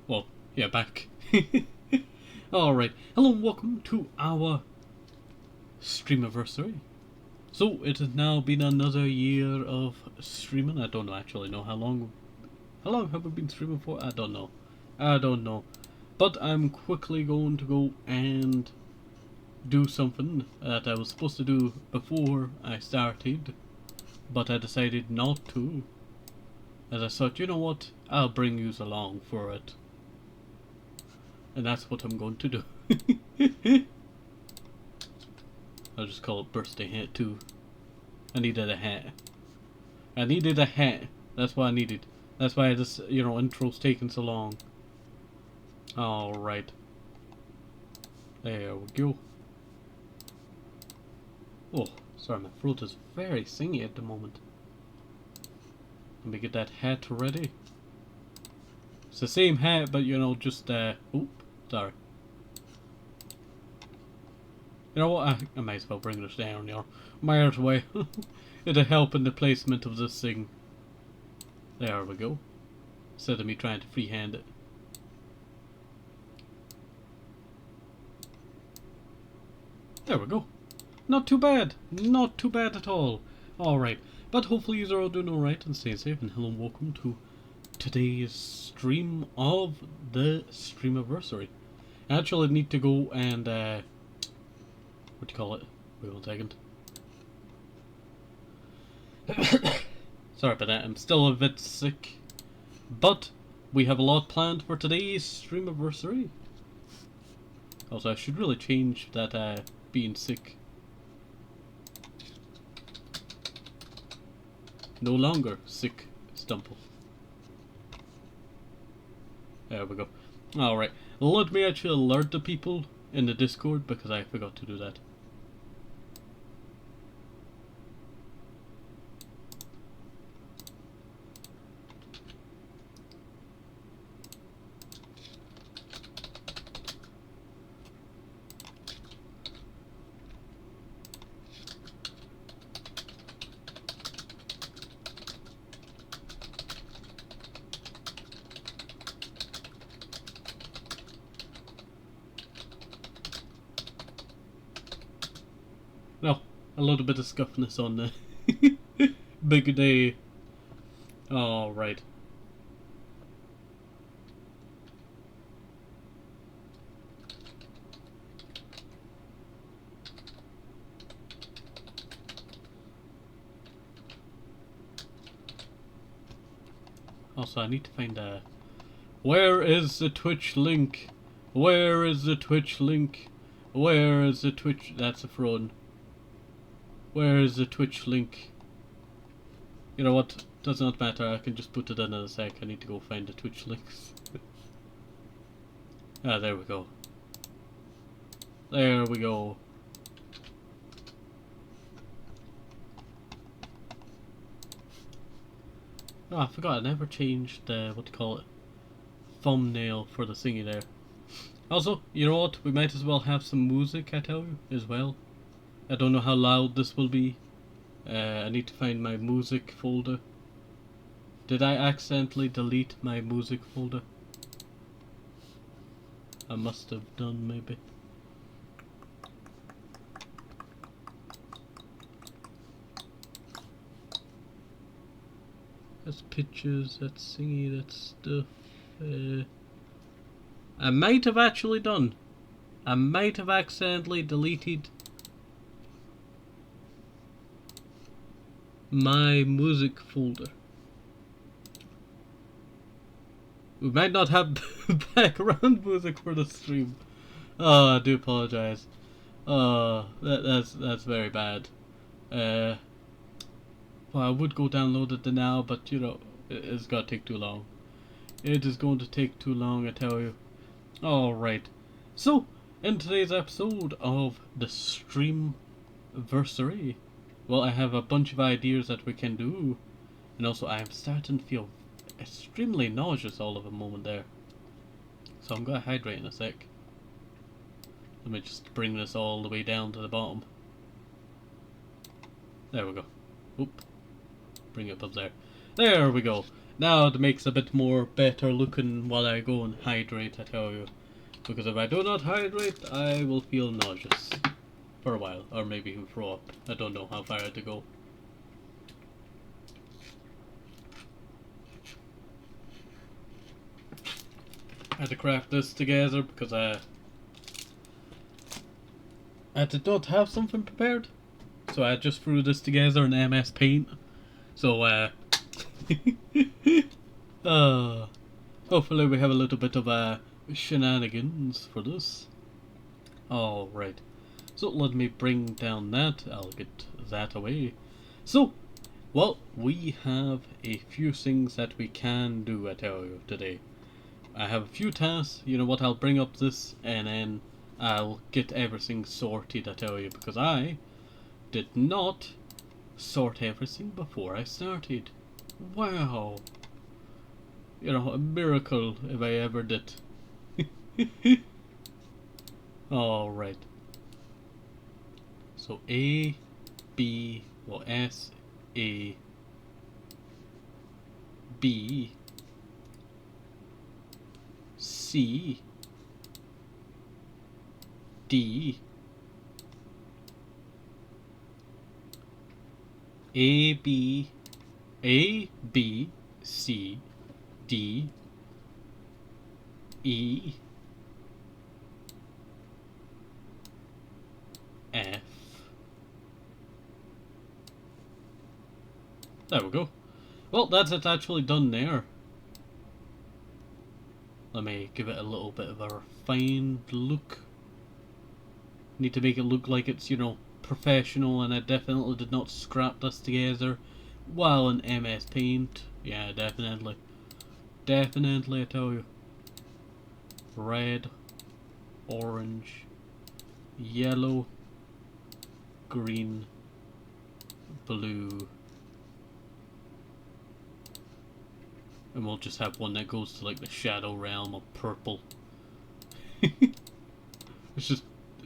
Well, yeah, back. Alright, hello and welcome to our Stream-VERSARY. So, it has now been another year of streaming. I don't actually know how long have we been streaming for? I don't know. But I'm quickly going to go and do something that I was supposed to do before I started, but I decided not to. As I thought, you know what, I'll bring yous along for it. And that's what I'm going to do. I'll just call it birthday hat too. I needed a hat. That's what I needed. That's why this, intro's taking so long. Alright. There we go. Oh, sorry, my throat is very singy at the moment. Let me get that hat ready. It's the same hat, but just oop, sorry. You know what? I might as well bring this down, Miles away. It'll help in the placement of this thing. There we go. Instead of me trying to freehand it. There we go. Not too bad. Not too bad at all. Alright. But hopefully you're all doing alright and staying safe. And hello and welcome to today's stream of the Stream-VERSARY. I actually need to go and what do you call it? Wait 1 second. Sorry about that, I'm still a bit sick. But we have a lot planned for today's Stream-VERSARY. Also, I should really change that being sick. No longer sick Stumple. There we go. Alright, let me actually alert the people in the Discord because I forgot to do that. No, a little bit of scuffness on the big day. Alright. Also, I need to find where is the Twitch link? Where is the Twitch link? Where is the Twitch? That's a fraud. Where is the Twitch link? You know what? Does not matter. I can just put it in a sec. I need to go find the Twitch links. Ah, there we go. There we go. Oh, I forgot. I never changed the what do you call it? Thumbnail for the thingy there. Also, you know what? We might as well have some music, I tell you, as well. I don't know how loud this will be. I need to find my music folder. Did I accidentally delete my music folder? I must have done, maybe. That's pictures, that's thingy, that's stuff. I might have actually done. I might have accidentally deleted my music folder. We might not have background music for the stream. Oh, I do apologize. Oh, that's very bad. Well, I would go download it now, but it's gonna take too long. It is going to take too long, I tell you. Alright. So, in today's episode of the Stream-VERSARY, well, I have a bunch of ideas that we can do. And also, I am starting to feel extremely nauseous all of a moment there. So I'm going to hydrate in a sec. Let me just bring this all the way down to the bottom. There we go. Oop. Bring it up there. There we go. Now it makes a bit more better looking while I go and hydrate, I tell you. Because if I do not hydrate, I will feel nauseous for a while, or maybe even throw up. I don't know how far I had to go. I had to craft this together because I did not have something prepared. So I just threw this together in MS Paint. So hopefully we have a little bit of shenanigans for this. Alright. So let me bring down that. I'll get that away. So, well, we have a few things that we can do, I tell you, today. I have a few tasks. You know what, I'll bring up this and then I'll get everything sorted, I tell you, because I did not sort everything before I started. Wow. You know, a miracle if I ever did. Alright. So A, B, well S, A, B, C, D, A, B, C, D, E, F. There we go. Well, that's it actually done there. Let me give it a little bit of a refined look. Need to make it look like it's, you know, professional, and I definitely did not scrap this together while in MS Paint. Yeah, definitely. Definitely, I tell you. Red, orange, yellow, green, blue. And we'll just have one that goes to like the shadow realm of purple. It's just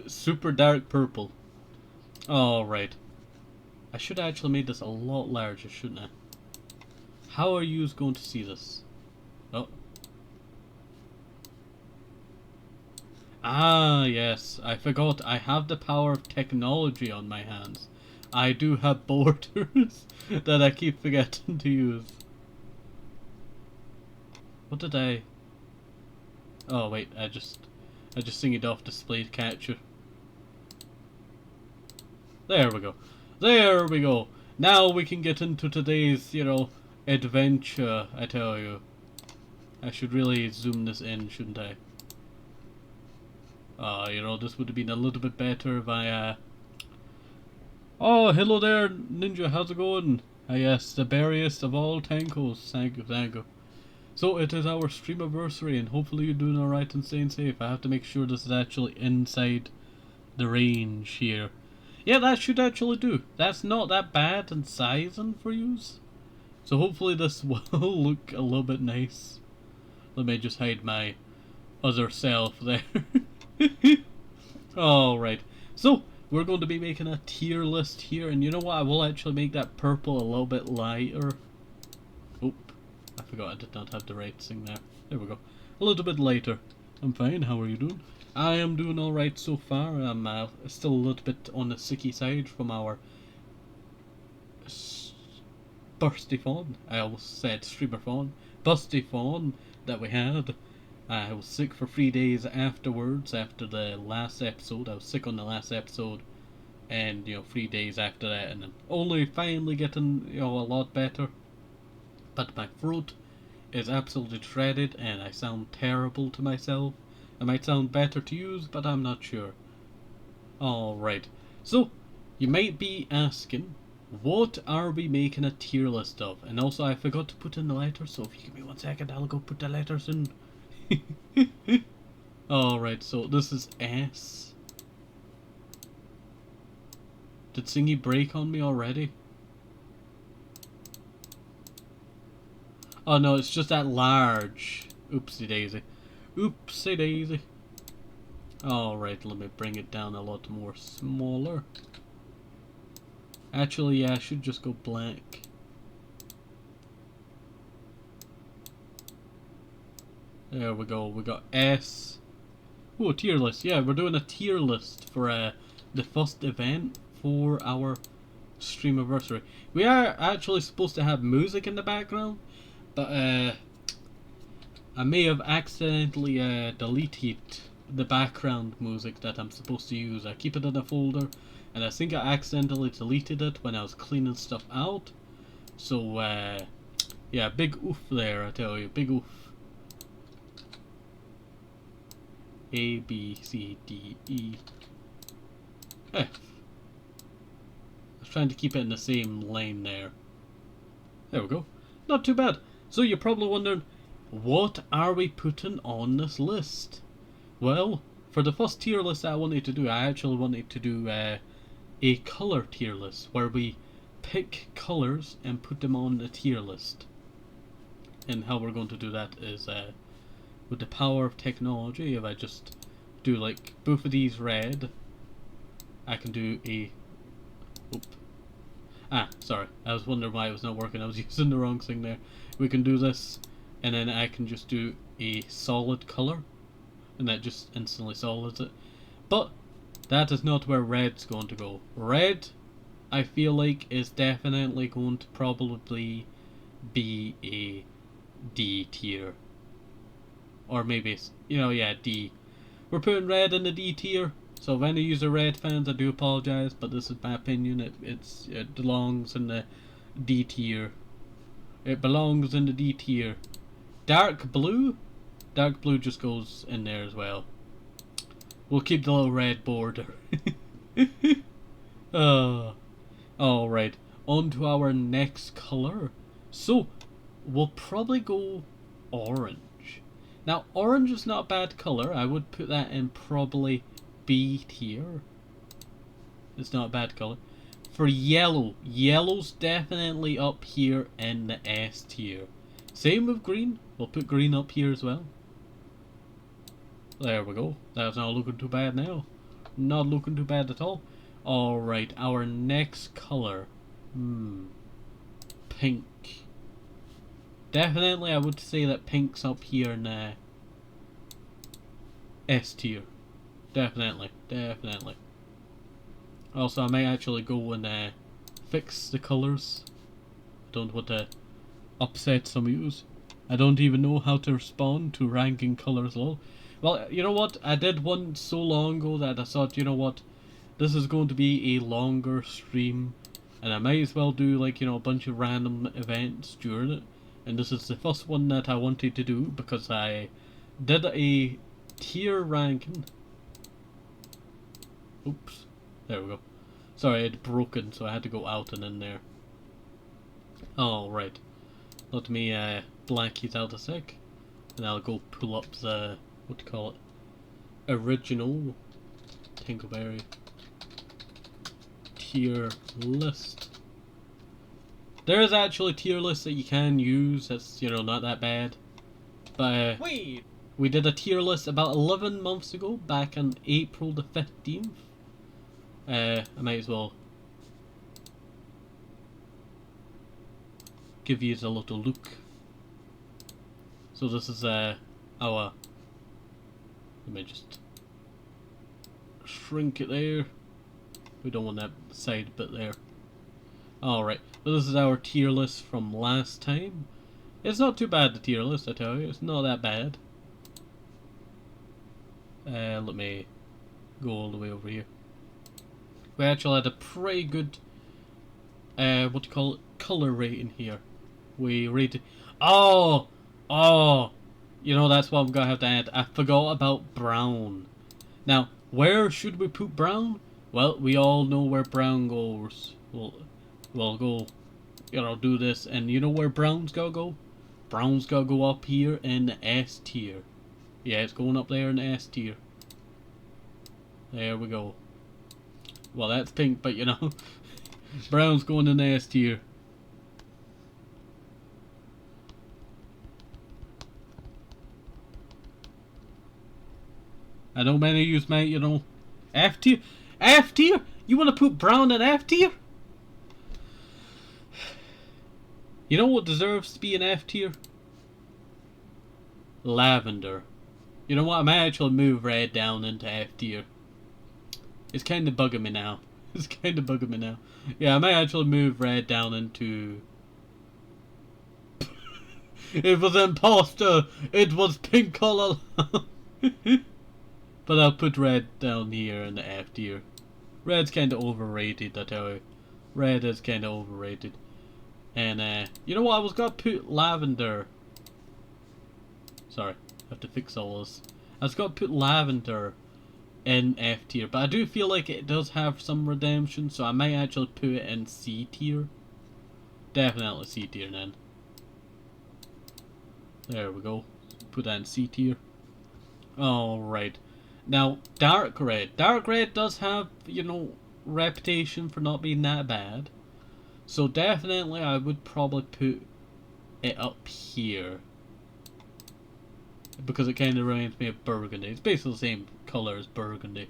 super dark purple. Alright. I should have actually made this a lot larger, shouldn't I? How are you going to see this? Oh. Ah, yes. I forgot. I have the power of technology on my hands. I do have borders that I keep forgetting to use. What did I... Oh, wait. I just sing it off display to catch you. There we go. There we go. Now we can get into today's, you know, adventure, I tell you. I should really zoom this in, shouldn't I? You know, this would have been a little bit better if I, Oh, hello there, Ninja, how's it going? Ah, yes, the berriest of all Tenkos. Thank you, thank you. So, it is our STREAM-VERSARY, and hopefully you're doing alright and staying safe. I have to make sure this is actually inside the range here. Yeah, that should actually do. That's not that bad in sizing for use. So hopefully this will look a little bit nice. Let me just hide my other self there. Alright, so we're going to be making a tier list here, and you know what, I will actually make that purple a little bit lighter. Oop, I forgot I did not have the right thing there. There we go. A little bit lighter. I'm fine, how are you doing? I am doing alright so far. I'm still a little bit on the sicky side from our bursty fawn. I almost said streamer fawn. Busty fawn that we had. I was sick for 3 days afterwards, after the last episode. I was sick on the last episode, and, you know, 3 days after that, and then only finally getting, you know, a lot better. But my throat is absolutely shredded, and I sound terrible to myself. It might sound better to use, but I'm not sure. Alright, so you might be asking, what are we making a tier list of? And also, I forgot to put in the letters, so if you give me 1 second, I'll go put the letters in. Alright, so this is S. Did Singy break on me already? Oh no, it's just that large. Oopsie daisy. Oopsie daisy. Alright, let me bring it down a lot more smaller. Actually, yeah, I should just go blank. There we go. We got S. Oh, tier list. Yeah, we're doing a tier list for the first event for our STREAM-VERSARY. We are actually supposed to have music in the background, but I may have accidentally deleted the background music that I'm supposed to use. I keep it in a folder, and I think I accidentally deleted it when I was cleaning stuff out. So yeah, big oof there, I tell you, big oof. A, B, C, D, E, F. I was trying to keep it in the same lane there. There we go. Not too bad. So you're probably wondering, what are we putting on this list? Well, for the first tier list I wanted to do, I actually wanted to do a color tier list, where we pick colors and put them on the tier list. And how we're going to do that is with the power of technology. If I just do like both of these red, I can do a... Oop. Ah, sorry. I was wondering why it was not working. I was using the wrong thing there. We can do this, and then I can just do a solid color, and that just instantly solids it. But that is not where red's going to go. Red, I feel like, is definitely going to probably be a D tier. Or maybe, yeah, D. We're putting red in the D tier. So if any user red fans, I do apologize, but this is my opinion. It belongs in the D tier. It belongs in the D tier. Dark blue just goes in there as well. We'll keep the little red border. Alright, on to our next color. So, we'll probably go orange. Now, orange is not a bad color. I would put that in probably B tier. It's not a bad color. For yellow, yellow's definitely up here in the S tier. Same with green. We'll put green up here as well. There we go. That's not looking too bad now. Not looking too bad at all. Alright, our next color. Pink. Definitely, I would say that pink's up here in S tier. Definitely. Also, I might actually go and fix the colors. I don't want to upset some of yous. I don't even know how to respond to ranking colors low. Well, you know what? I did one so long ago that I thought, you know what? This is going to be a longer stream, and I might as well do, like, a bunch of random events during it. And this is the first one that I wanted to do because I did a tier ranking. Oops. There we go. Sorry, it broken, so I had to go out and in there. Alright. Let me blank it out a sec. And I'll go pull up the, what do you call it? Original TENKO tier list. There is actually tier lists that you can use. That's, not that bad. But Wait. We did a tier list about 11 months ago, back on April the 15th. I might as well give you a little look. So this is our... Let me just shrink it there. We don't want that side bit there. Alright, so this is our tier list from last time. It's not too bad, the tier list, I tell you. It's not that bad. Let me go all the way over here. We actually had a pretty good, what do you call it, color rating here. We rated... Oh! That's what I'm gonna have to add. I forgot about brown. Now, where should we put brown? Well, we all know where brown goes. We'll go, do this, and you know where brown's gotta go? Brown's gotta go up here in the S tier. Yeah, it's going up there in the S tier. There we go. Well, that's pink, but brown's going in the S tier. I know many of you might, F tier? F tier? You want to put brown in F tier? You know what deserves to be an F tier? lavender. You know what? I might actually move red down into F tier. It's kind of bugging me now. It's kind of bugging me now. Yeah, I might actually move red down into... It was an imposter! It was pink all along! But I'll put red down here in the F tier. Red's kind of overrated, I tell you. Red is kind of overrated. And, you know what? I was gonna put lavender. Sorry, I have to fix all this. I was gonna put lavender in F tier, but I do feel like it does have some redemption, so I might actually put it in C tier. Definitely C tier then. There we go. Put that in C tier. Alright. Now, dark red. Dark red does have, you know, reputation for not being that bad. So definitely I would probably put it up here. Because it kind of reminds me of burgundy. It's basically the same colour as burgundy.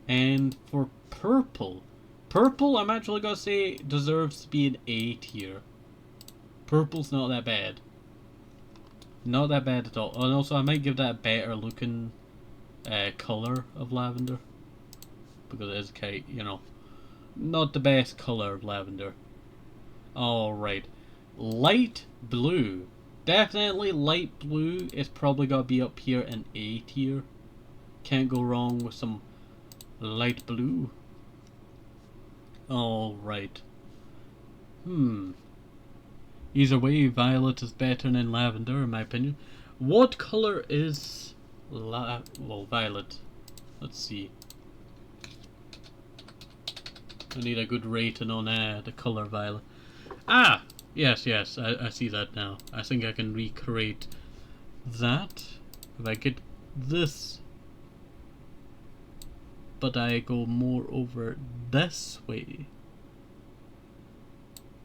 And for purple. Purple, I'm actually going to say, deserves to be an A tier. Purple's not that bad. Not that bad at all. And also, I might give that a better looking colour of lavender. Because it is kind of, you know, not the best colour of lavender. Alright. Light blue. Definitely light blue is probably got to be up here in A tier. Can't go wrong with some light blue. Alright. Either way, violet is better than lavender in my opinion. What colour is violet? Let's see. I need a good rating on the colour violet. Ah! Yes, I see that now. I think I can recreate that. If I get this. But I go more over this way.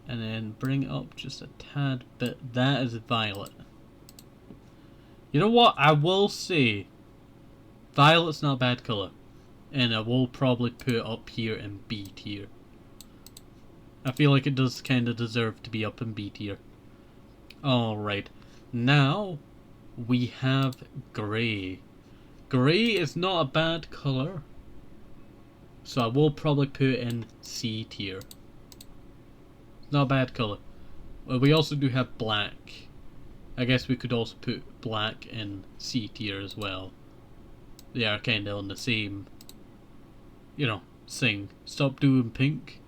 And then bring it up just a tad bit. That is violet. You know what? I will say violet's not a bad colour. And I will probably put it up here in B tier. I feel like it does kind of deserve to be up in B tier. Alright. Now we have grey. Grey is not a bad colour. So I will probably put it in C tier. Not a bad colour. Well, we also do have black. I guess we could also put black in C tier as well. They are kind of on the same, you know, thing. Stop doing pink.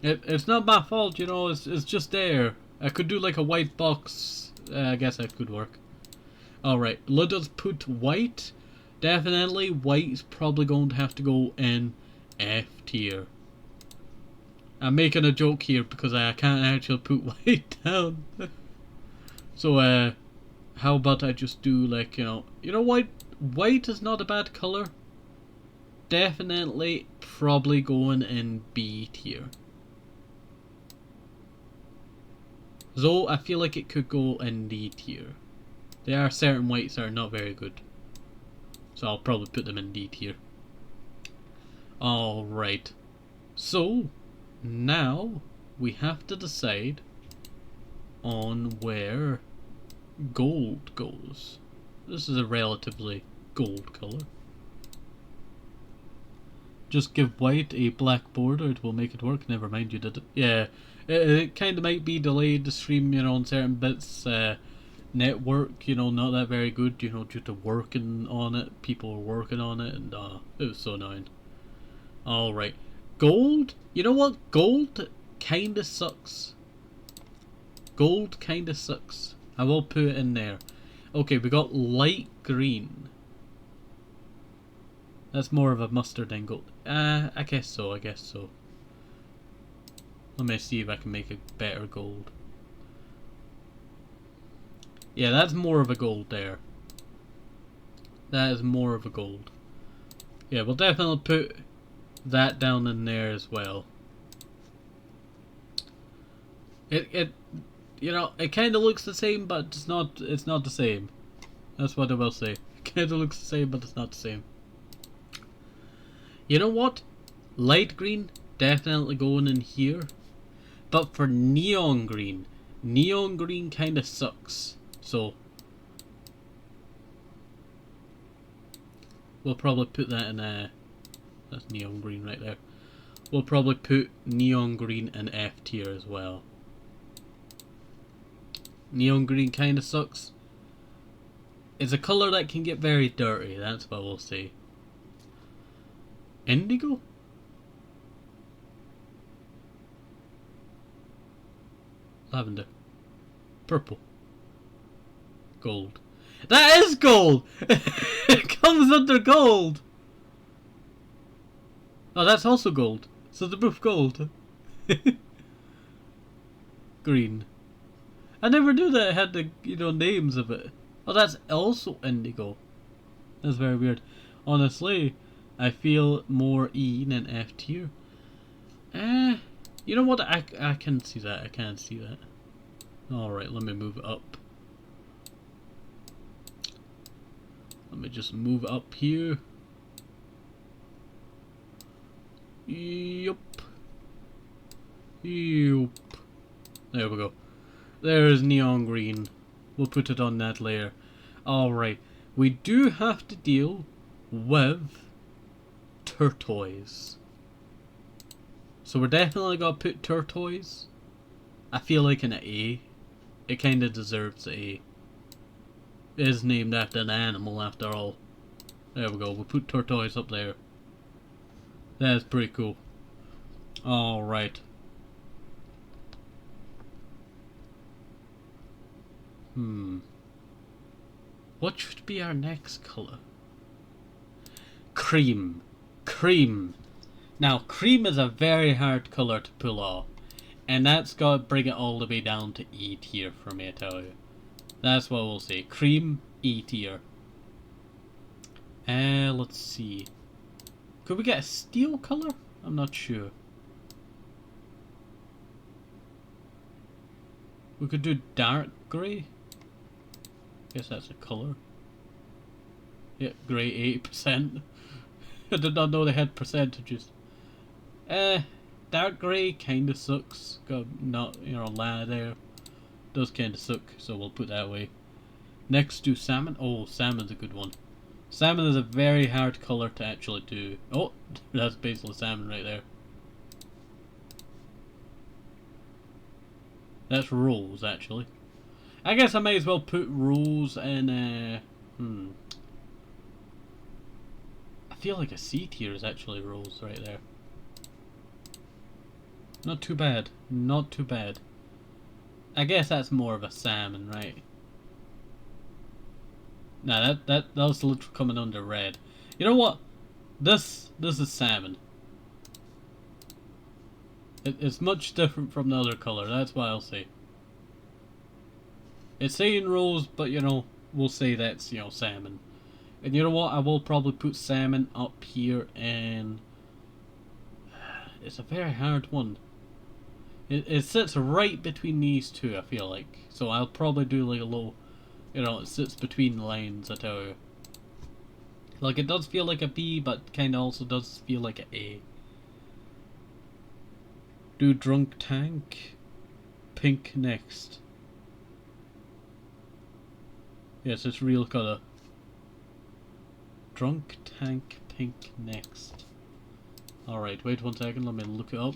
It's not my fault, you know, it's just there. I could do like a white box. I guess that could work. Alright, let us put white. Definitely, white's probably going to have to go in F tier. I'm making a joke here because I can't actually put white down. So, how about I just do like, you know, white is not a bad colour. Definitely, probably going in B tier. Though I feel like it could go in D tier. There are certain whites that are not very good. So I'll probably put them in D tier. Alright. So, now we have to decide on where gold goes. This is a relatively gold colour. Just give white a black border, it will make it work. Never mind, you did it. Yeah, it kind of might be delayed, the stream, you know, on certain bits. Network, you know, not that very good, you know, due to working on it. People were working on it, and it was so annoying. Alright. Gold? You know what? Gold kinda sucks. Gold kinda sucks. I will put it in there. Okay, we got light green. That's more of a mustard than gold. I guess so, Let me see if I can make a better gold. Yeah, that's more of a gold there. That is more of a gold. Yeah, we'll definitely put that down in there as well. It you know, it kind of looks the same, but it's not the same. That's what I will say. It kind of looks the same, but it's not the same. You know what? Light green, definitely going in here. But for neon green kind of sucks. So, We'll probably put that in that's neon green right there. We'll probably put neon green in F tier as well. Neon green kind of sucks. It's a colour that can get very dirty, that's what we'll say. Indigo? Lavender. Purple. Gold. That is gold! It comes under gold! Oh, that's also gold. So they're both gold. Green. I never knew that it had the, names of it. Oh, that's also indigo. That's very weird. Honestly, I feel more E than F tier. You know what? I can see that. I can see that. Alright, let me move it up. Let me just move up here. Yup. Yup. There we go. There's neon green. We'll put it on that layer. Alright. We do have to deal with turquoise. So we're definitely gonna put turquoise. I feel like an A. It kinda deserves an A. It is named after an animal after all. There we go. We'll put turquoise up there. That's pretty cool. Alright. What should be our next colour? Cream. Cream. Now, cream is a very hard colour to pull off. And that's got to bring it all the way down to E tier for me, I tell you. That's what we'll say. Cream, E tier. Let's see. Could we get a steel colour? I'm not sure. We could do dark grey. Guess that's a colour. Yeah, grey 8%. I did not know they had percentages. Dark grey kinda sucks. Got not, lad there. Does kinda suck, so we'll put that away. Next to salmon. Oh, salmon's a good one. Salmon is a very hard colour to actually do. Oh, that's basically salmon right there. That's rose, actually. I guess I might as well put rose in, I feel like a C tier is actually rose right there. Not too bad. Not too bad. I guess that's more of a salmon, right? Nah, that was literally coming under red. You know what? This is salmon. It's much different from the other colour, that's what I'll say. It's saying rose, but we'll say that's, salmon. And you know what? I will probably put salmon up here, and it's a very hard one. It sits right between these two, I feel like. So I'll probably do like a little, it sits between the lines, I tell you. Like, it does feel like a B, but kinda also does feel like an A. Do drunk tank. Pink next. Yes, it's real colour. Drunk tank pink next. Alright, wait 1 second, let me look it up.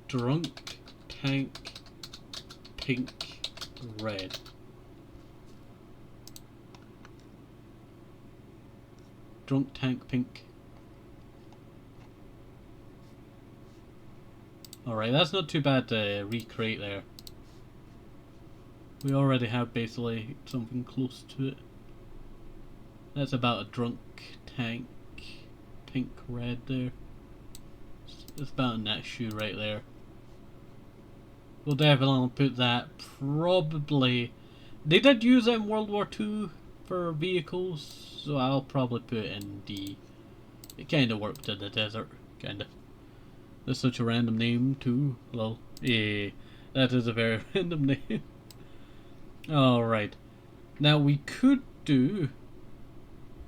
Drunk tank pink red. Drunk tank pink. Alright, that's not too bad to recreate there. We already have basically something close to it. That's about a drunk tank pink red there. It's about in that shoe right there. We'll definitely put that probably. They did use it in World War II for vehicles, so I'll probably put it in D. It kinda worked in the desert, kinda. That's such a random name too. Well, yeah, that is a very random name. Alright. Now we could do...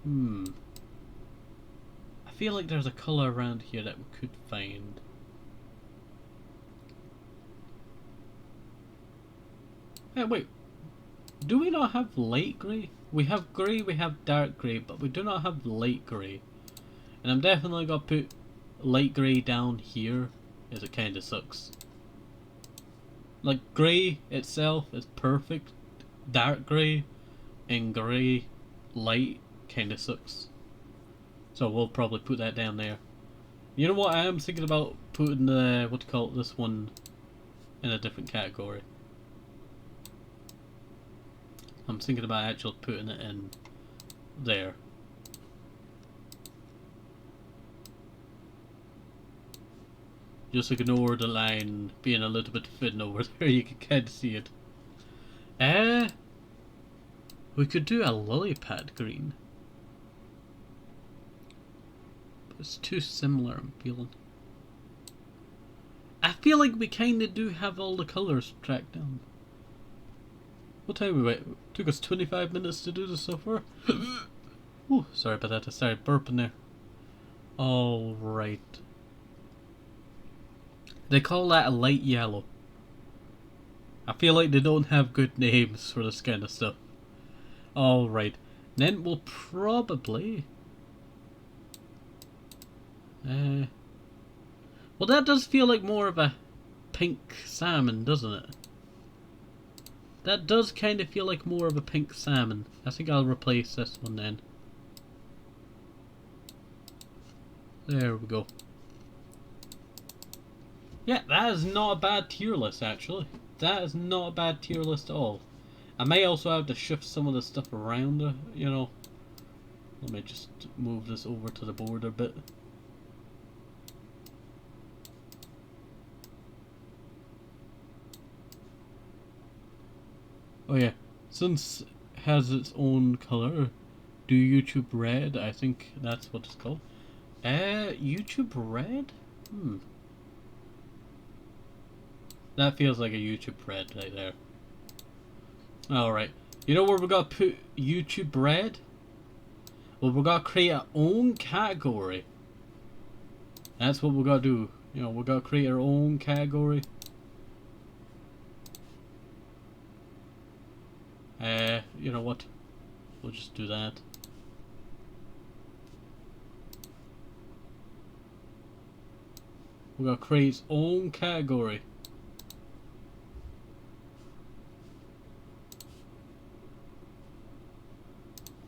I feel like there's a colour around here that we could find. Hey, wait. Do we not have light grey? we have grey, we have dark grey, but we do not have light grey. And I'm definitely gonna put light grey down here, as it kinda sucks. Like, grey itself is perfect. Dark grey and grey light kinda sucks. So we'll probably put that down there. You know what, I am thinking about putting the, what do you call it, this one in a different category. I'm thinking about actually putting it in there. Just ignore the line being a little bit thin over there, you can kind of see it. We could do a lily pad green. But it's too similar, I'm feeling. I feel like we kinda do have all the colours tracked down. What time we wait? It took us 25 minutes to do this so far. Ooh, sorry about that, I started burping there. Alright. They call that a light yellow. I feel like they don't have good names for this kind of stuff. Alright. Then we'll probably... well, that does feel like more of a pink salmon, doesn't it? That does kind of feel like more of a pink salmon. I think I'll replace this one then. There we go. Yeah, that is not a bad tier list, actually. That is not a bad tier list at all. I may also have to shift some of the stuff around, you know. Let me just move this over to the board a bit. Oh yeah, since it has its own color, do YouTube Red, I think that's what it's called. YouTube Red? That feels like a YouTube Red right there. Alright, you know where we gotta put YouTube Red? Well, we gotta create our own category. That's what we gotta do. You know, we gotta create our own category. You know what? We'll just do that. We're gonna create its own category.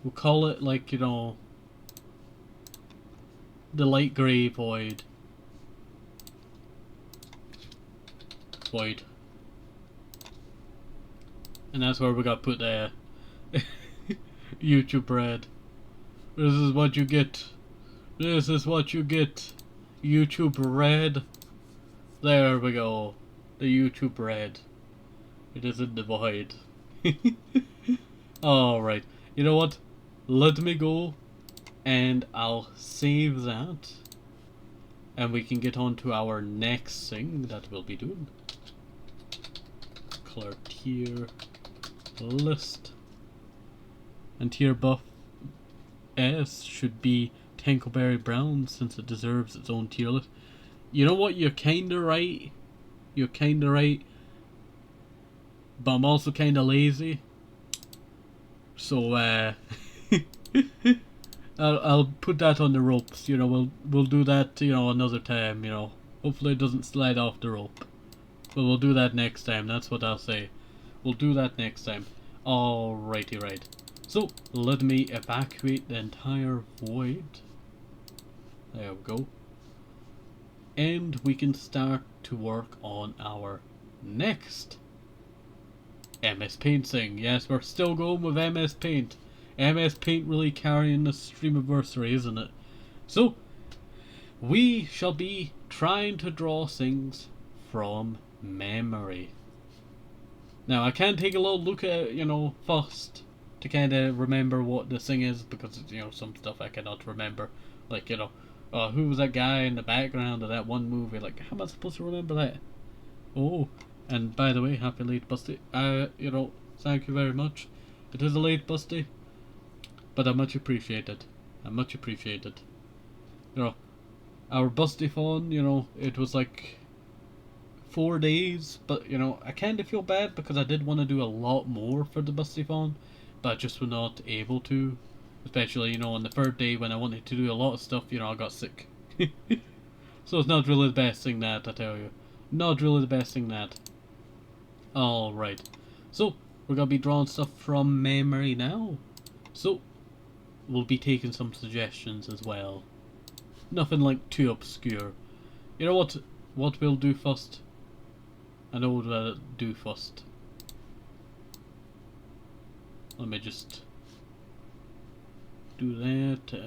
We'll call it, like, you know, the light grey void. And that's where we got put there. YouTube Red. This is what you get. This is what you get. YouTube Red. There we go. The YouTube Red. It is in the void. Alright. You know what? Let me go. And I'll save that. And we can get on to our next thing that we'll be doing. Color tier list. And tier buff S should be TENKO Berry Brown, since it deserves its own tier list. You know what? You're kinda right. You're kinda right. But I'm also kinda lazy. So I'll put that on the ropes. You know, we'll do that, you know, another time. You know, hopefully it doesn't slide off the rope. But we'll do that next time. That's what I'll say. We'll do that next time. Alrighty, right. So let me evacuate the entire void. There we go. And we can start to work on our next MS Paint thing. Yes, we're still going with MS Paint. MS Paint really carrying the STREAM-VERSARY, isn't it? So, we shall be trying to draw things from memory. Now, I can take a little look at it, you know, first, to kind of remember what the thing is, because, you know, some stuff I cannot remember. Like, you know, who was that guy in the background of that one movie? Like, how am I supposed to remember that? Oh, and by the way, happy late Busty. You know, thank you very much. It is a late Busty, but I much appreciate it. I much appreciate it. You know, our Busty phone, you know, it was like 4 days, but, you know, I kind of feel bad because I did want to do a lot more for the Busty phone, but I just was not able to. Especially, on the third day when I wanted to do a lot of stuff, I got sick. So it's not really the best thing that, I tell you. Not really the best thing that. Alright. So, we're going to be drawing stuff from memory now. So, we'll be taking some suggestions as well. Nothing like too obscure. You know what we'll do first? I know what we'll do first. Let me just do that.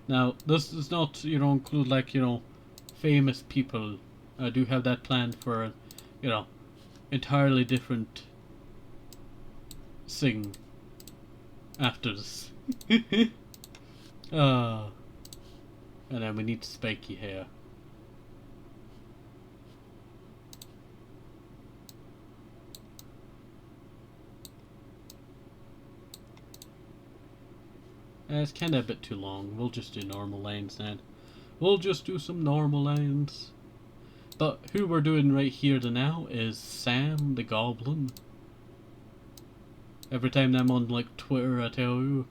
Now, this does not, include like, famous people. I do have that planned for, entirely different thing after this. And then we need spiky hair. It's kind of a bit too long. We'll just do normal lines then. We'll just do some normal lines. But who we're doing right here to now is Sam the Goblin. Every time I'm on like Twitter, I tell you,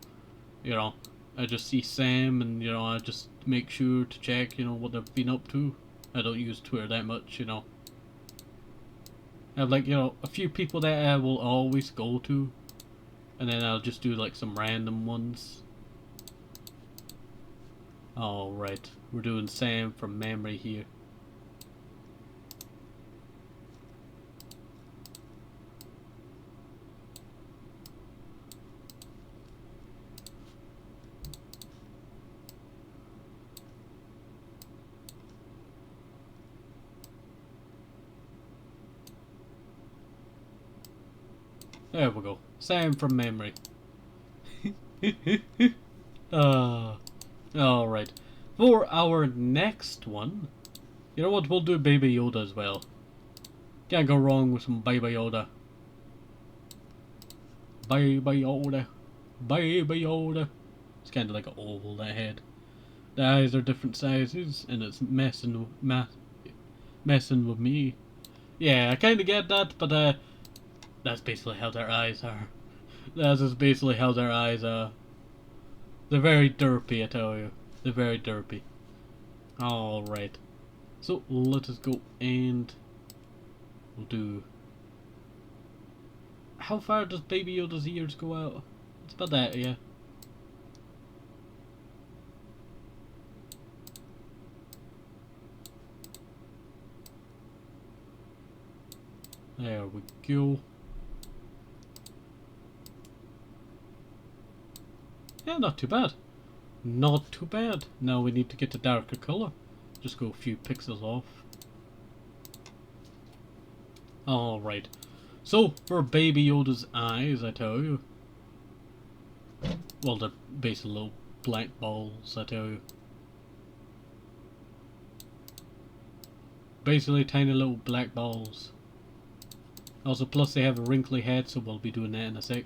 I just see Sam and I just make sure to check, what they've been up to. I don't use Twitter that much, I have like, a few people that I will always go to. And then I'll just do like some random ones. Alright, we're doing Sam from memory here. There we go. Sam from memory. Alright. For our next one, you know what? We'll do Baby Yoda as well. Can't go wrong with some Baby Yoda. Baby Yoda. Baby Yoda. It's kind of like an oval, that head. The eyes are different sizes, and it's messing with me. Yeah, I kind of get that, but that's basically how their eyes are. That is basically how their eyes are. They're very derpy, I tell you. They're very derpy. Alright. So, let us go and we'll do... How far does Baby Yoda's ears go out? It's about that, yeah. There we go. Yeah, not too bad. Not too bad. Now we need to get a darker colour. Just go a few pixels off. Alright. So, for Baby Yoda's eyes, I tell you. Well, they're basically little black balls, I tell you. Basically tiny little black balls. Also, plus they have a wrinkly head, so we'll be doing that in a sec.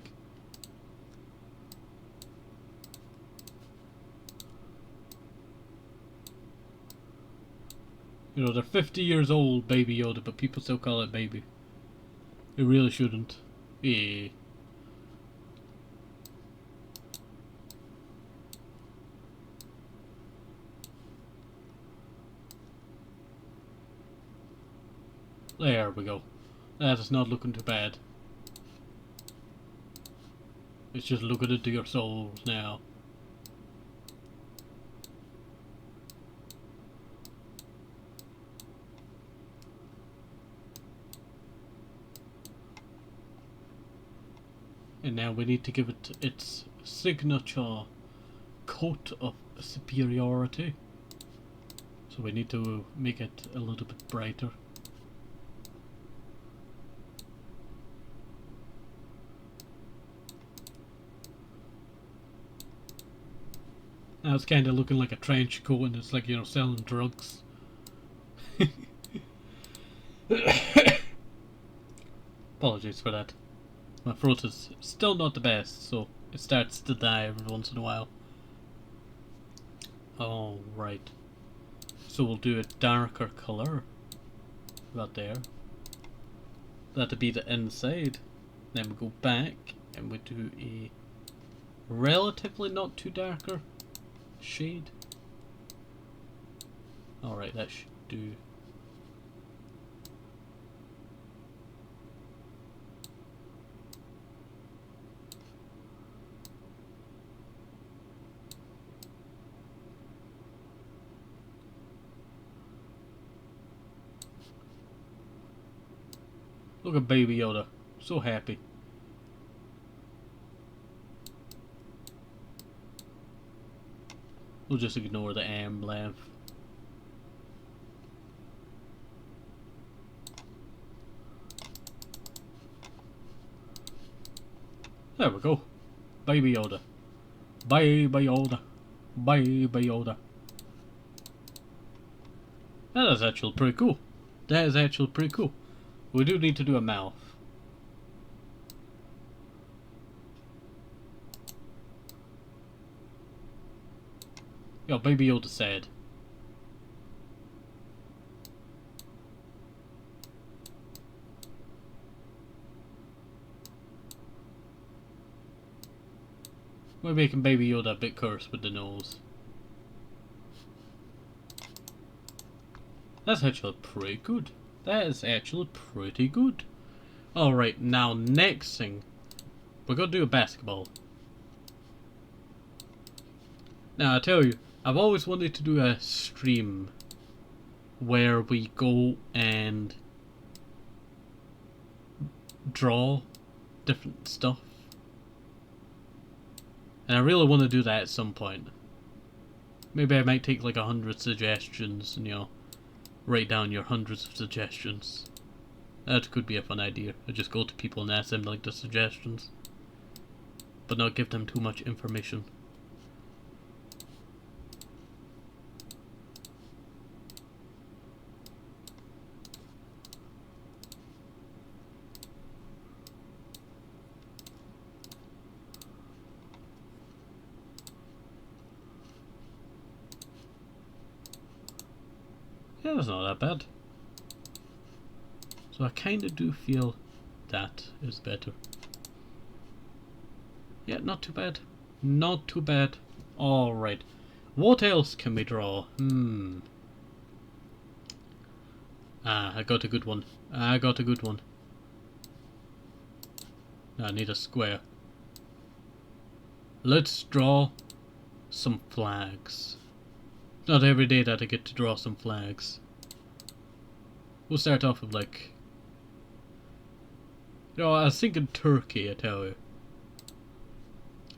They're 50 years old, Baby Yoda, but people still call it baby. They really shouldn't. Yeah. There we go. That is not looking too bad. It's just looking into your souls now. And now we need to give it its signature coat of superiority. So we need to make it a little bit brighter. Now it's kind of looking like a trench coat and it's like, selling drugs. Apologies for that. My throat is still not the best, so it starts to die every once in a while. All right. So we'll do a darker color. Right there. That'll be the inside. Then we go back and we do a relatively not too darker shade. Alright, that should do. Look at Baby Yoda. So happy. We'll just ignore the emblem. There we go. Baby Yoda. Baby Yoda. Baby Yoda. That is actually pretty cool. That is actually pretty cool. We do need to do a mouth. Yo, Baby Yoda said. We're making Baby Yoda a bit cursed with the nose. That's actually pretty good. That is actually pretty good. Alright, now next thing. We're gonna do a basketball. Now I tell you, I've always wanted to do a stream where we go and draw different stuff. And I really want to do that at some point. Maybe I might take like 100 suggestions and, you know, write down your hundreds of suggestions. That could be a fun idea. I just go to people and ask them like the suggestions, but not give them too much information. Yeah, that's not that bad. So I kind of do feel that is better. Yeah, not too bad. Not too bad. Alright. What else can we draw? Ah, I got a good one. I got a good one. I need a square. Let's draw some flags. Not every day that I get to draw some flags. We'll start off with like... You know, I was thinking Turkey, I tell you.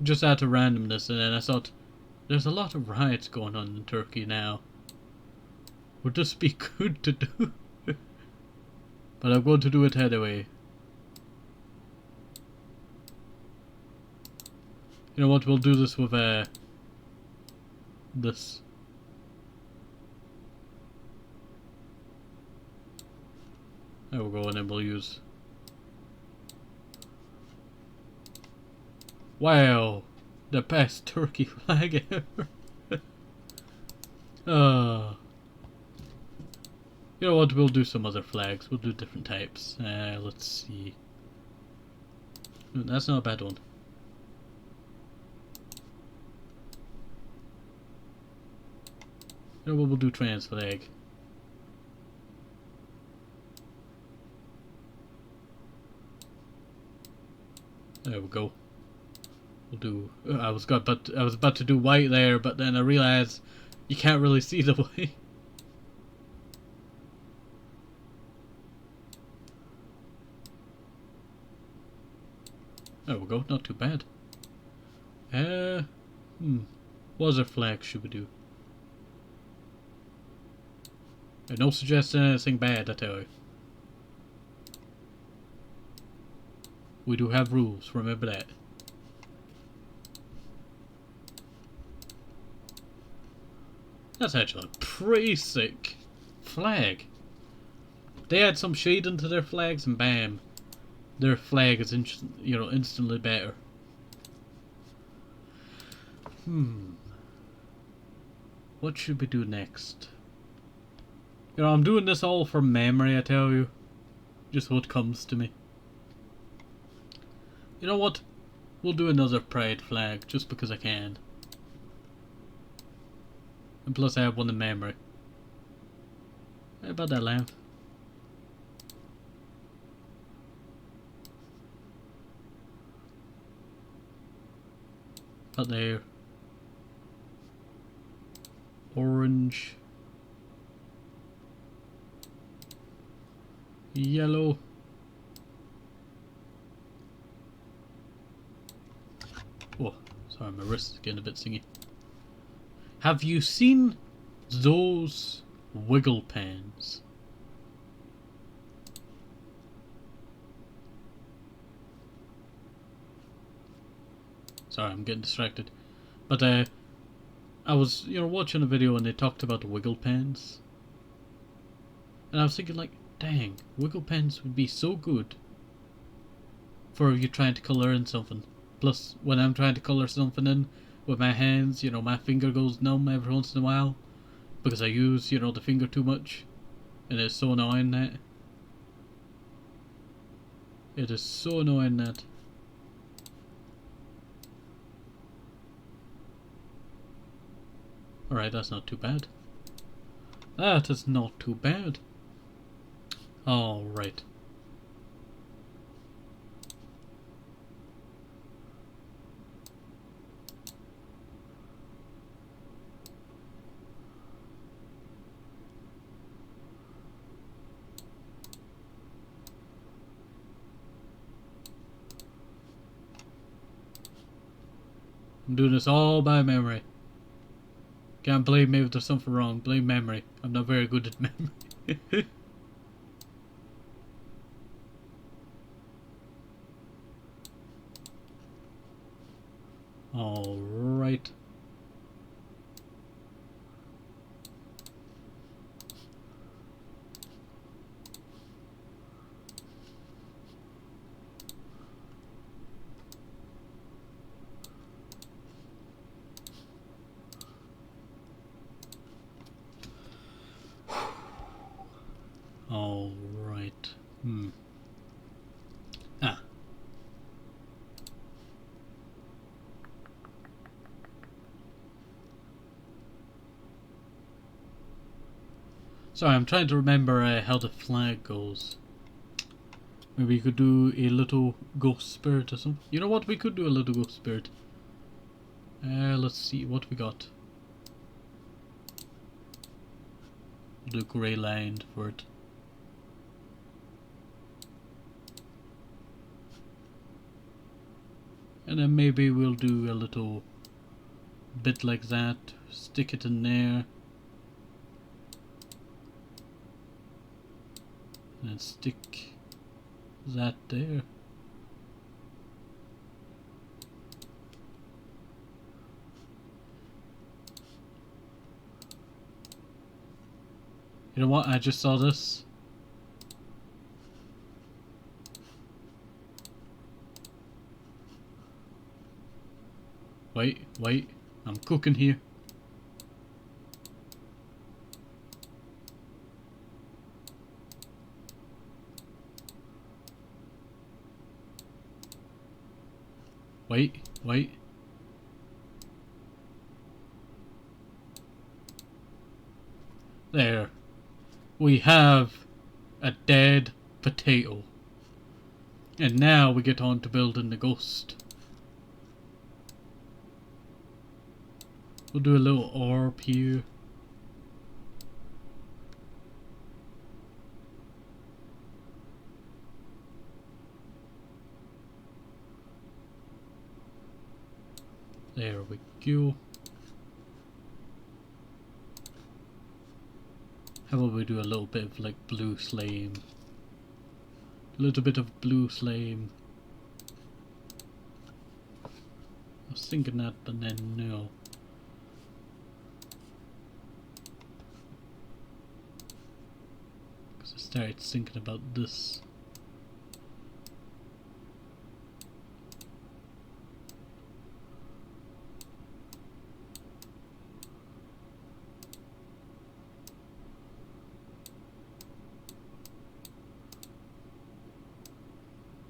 Just out of randomness, and then I thought, there's a lot of riots going on in Turkey now. Would this be good to do? But I'm going to do it anyway. You know what, we'll do this with this. There we go, and then we'll use... Wow! The best turkey flag ever! You know what, we'll do some other flags. We'll do different types. Let's see. That's not a bad one. You know what, we'll do trans flag. There we go. We'll do. I was about to do white there, but then I realized you can't really see the white. There we go. Not too bad. What other flag should we do? No suggesting anything bad, I tell you. We do have rules, remember that. That's actually a pretty sick flag. They add some shade into their flags and bam, their flag is instantly better. What should we do next? You know, I'm doing this all from memory, I tell you. Just what comes to me. You know what? We'll do another pride flag, just because I can. And plus I have one in memory. How about that, lamp? Out there. Orange. Yellow. Oh, sorry, my wrist is getting a bit singy. Have you seen those wiggle pens? Sorry, I'm getting distracted. But I was, watching a video and they talked about wiggle pens. And I was thinking like, dang, wiggle pens would be so good for you trying to colour in something. Plus, when I'm trying to colour something in with my hands, my finger goes numb every once in a while. Because I use, the finger too much. And it's so annoying that. It is so annoying that. Alright, that's not too bad. That is not too bad. Alright. I'm doing this all by memory. Can't blame me if there's something wrong. Blame memory. I'm not very good at memory. Alright. Alright. Ah. Sorry, I'm trying to remember how the flag goes. Maybe we could do a little ghost spirit or something. You know what? We could do a little ghost spirit. Let's see what we got. The grey line for it. And then maybe we'll do a little bit like that. Stick it in there. And then stick that there. You know what? I just saw this. Wait. I'm cooking here. Wait. There. We have a dead potato. And now we get on to building the ghost. We'll do a little orb here. There we go. How about we do a little bit of like blue slime? A little bit of blue slime. I was thinking that, but then no. Because I started thinking about this.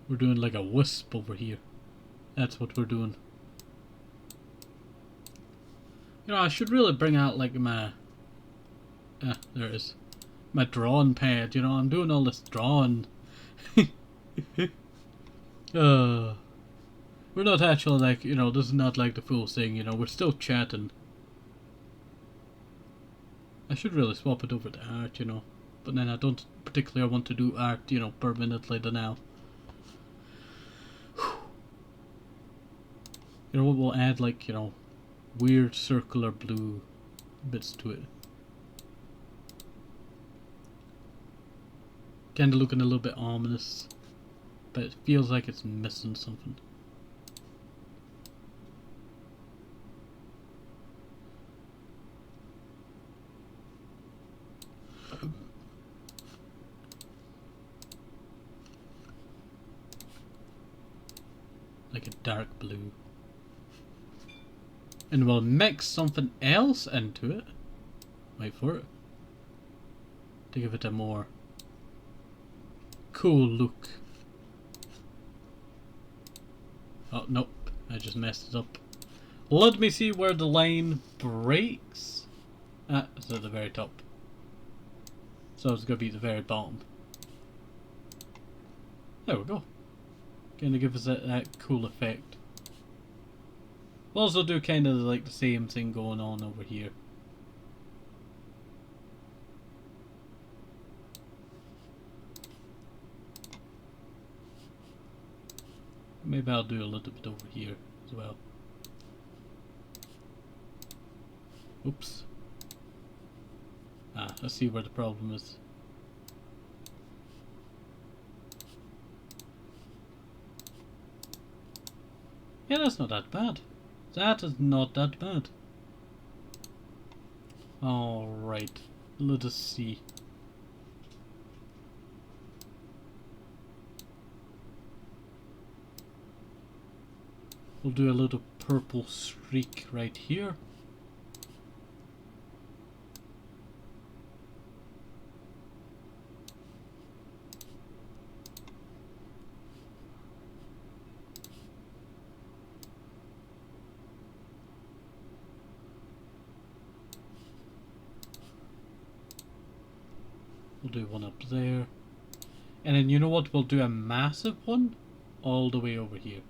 We're doing like a wisp over here. That's what we're doing. You know, I should really bring out like my... there it is. My drawing pad, you know, I'm doing all this drawing. We're not actually like, you know, this is not like the full thing, you know, we're still chatting. I should really swap it over to art, you know. But then I don't particularly want to do art, you know, permanently now. You know what, we'll add like, you know, weird circular blue bits to it. Kinda looking a little bit ominous, but it feels like it's missing something. Like a dark blue. And we'll mix something else into it. Wait for it. To give it a more cool look. Oh, nope. I just messed it up. Let me see where the line breaks. Ah, it's at the very top. So it's going to be the very bottom. There we go. Going to give us that cool effect. We'll also do kind of like the same thing going on over here. Maybe I'll do a little bit over here as well. Oops. Ah, I see where the problem is. Yeah, that's not that bad. That is not that bad. Alright, let us see. We'll do a little purple streak right here. We'll do one up there. And then you know what? We'll do a massive one all the way over here.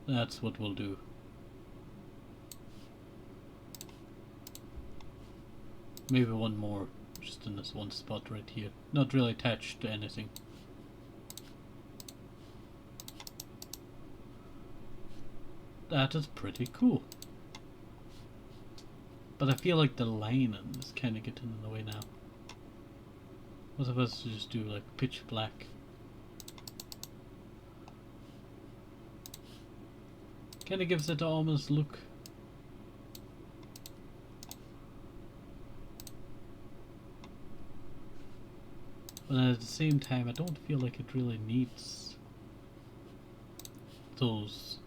That's what we'll do. Maybe one more just in this one spot right here. Not really attached to anything. That is pretty cool. But I feel like the line is kind of getting in the way now. What if us just do like pitch black? Kind of gives it an almost look. But at the same time, I don't feel like it really needs those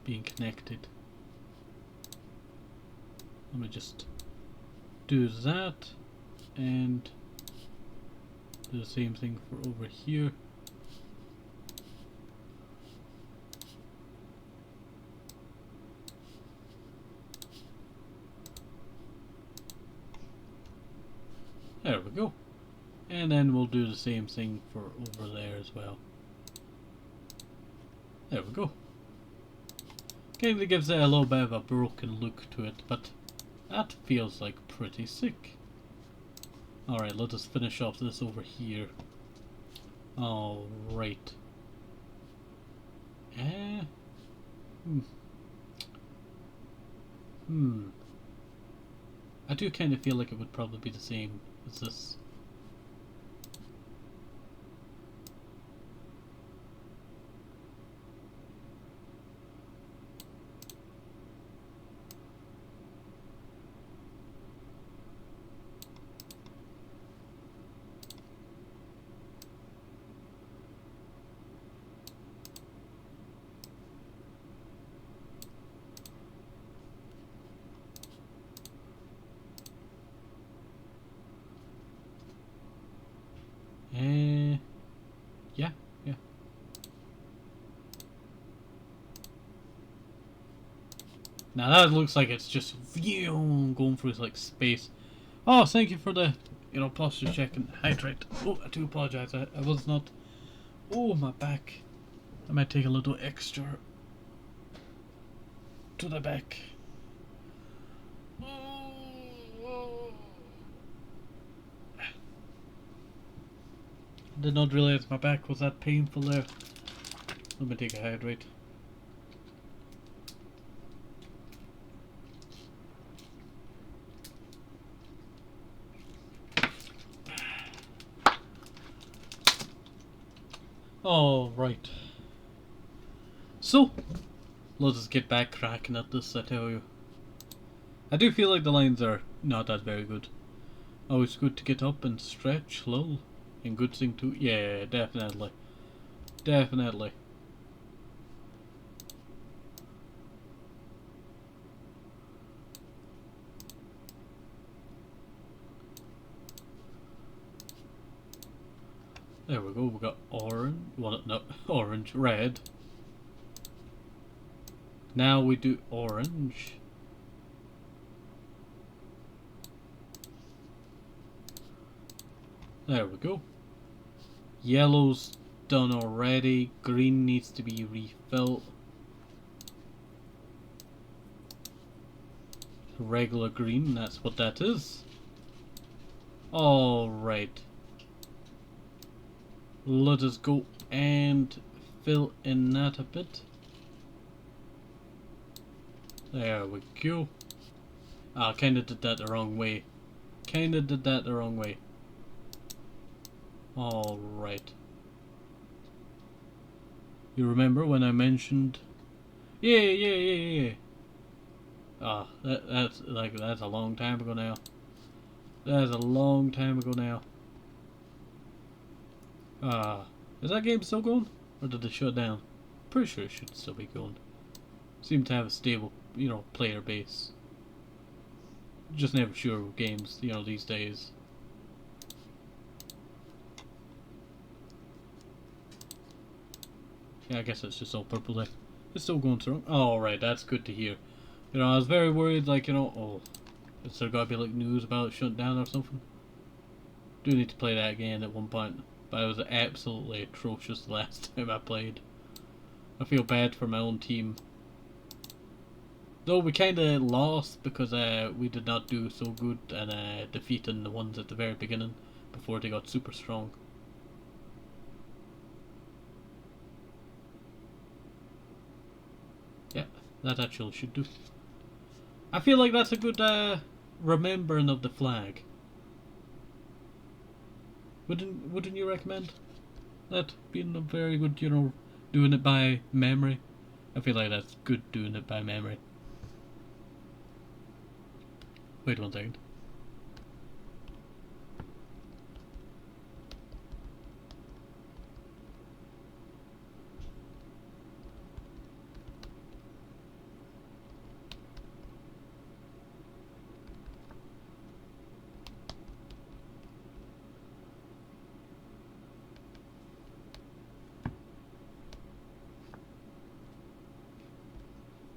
being connected. Let me just do that and do the same thing for over here. There we go. And then we'll do the same thing for over there as well. There we go. Kind of gives it a little bit of a broken look to it, but that feels like pretty sick. Alright, let us finish off this over here. Alright. I do kind of feel like it would probably be the same as this. Now that looks like it's just going through like space. Oh, thank you for the, posture check and hydrate. Oh, I do apologize. I was not. Oh, my back. I might take a little extra to the back. Did not realize my back was that painful there. Let me take a hydrate. All right. So, let us get back cracking at this, I tell you. I do feel like the lines are not that very good. Always good to get up and stretch, lol. And good thing too. Yeah, definitely. Definitely. There we go, we got orange. Well, no, orange, red. Now we do orange. There we go. Yellow's done already. Green needs to be refilled. Regular green, that's what that is. Alright. Let us go and fill in that a bit. There we go. Ah, kinda did that the wrong way. Kinda did that the wrong way. Alright. You remember when I mentioned... Yeah. Ah, that's a long time ago now. That's a long time ago now. Ah, is that game still going? Or did it shut down? Pretty sure it should still be going. Seem to have a stable, player base. Just never sure with games, these days. Yeah, I guess it's just all purple there. It's still going through. Alright, that's good to hear. I was very worried, like, oh, is there gotta be, like, news about it shutting down or something? Do need to play that again at one point. But I was absolutely atrocious the last time I played. I feel bad for my own team. Though we kinda lost because we did not do so good and defeating the ones at the very beginning before they got super strong. Yeah, that actually should do. I feel like that's a good remembering of the flag. Wouldn't you recommend that being a very good, doing it by memory? I feel like that's good doing it by memory. Wait 1 second.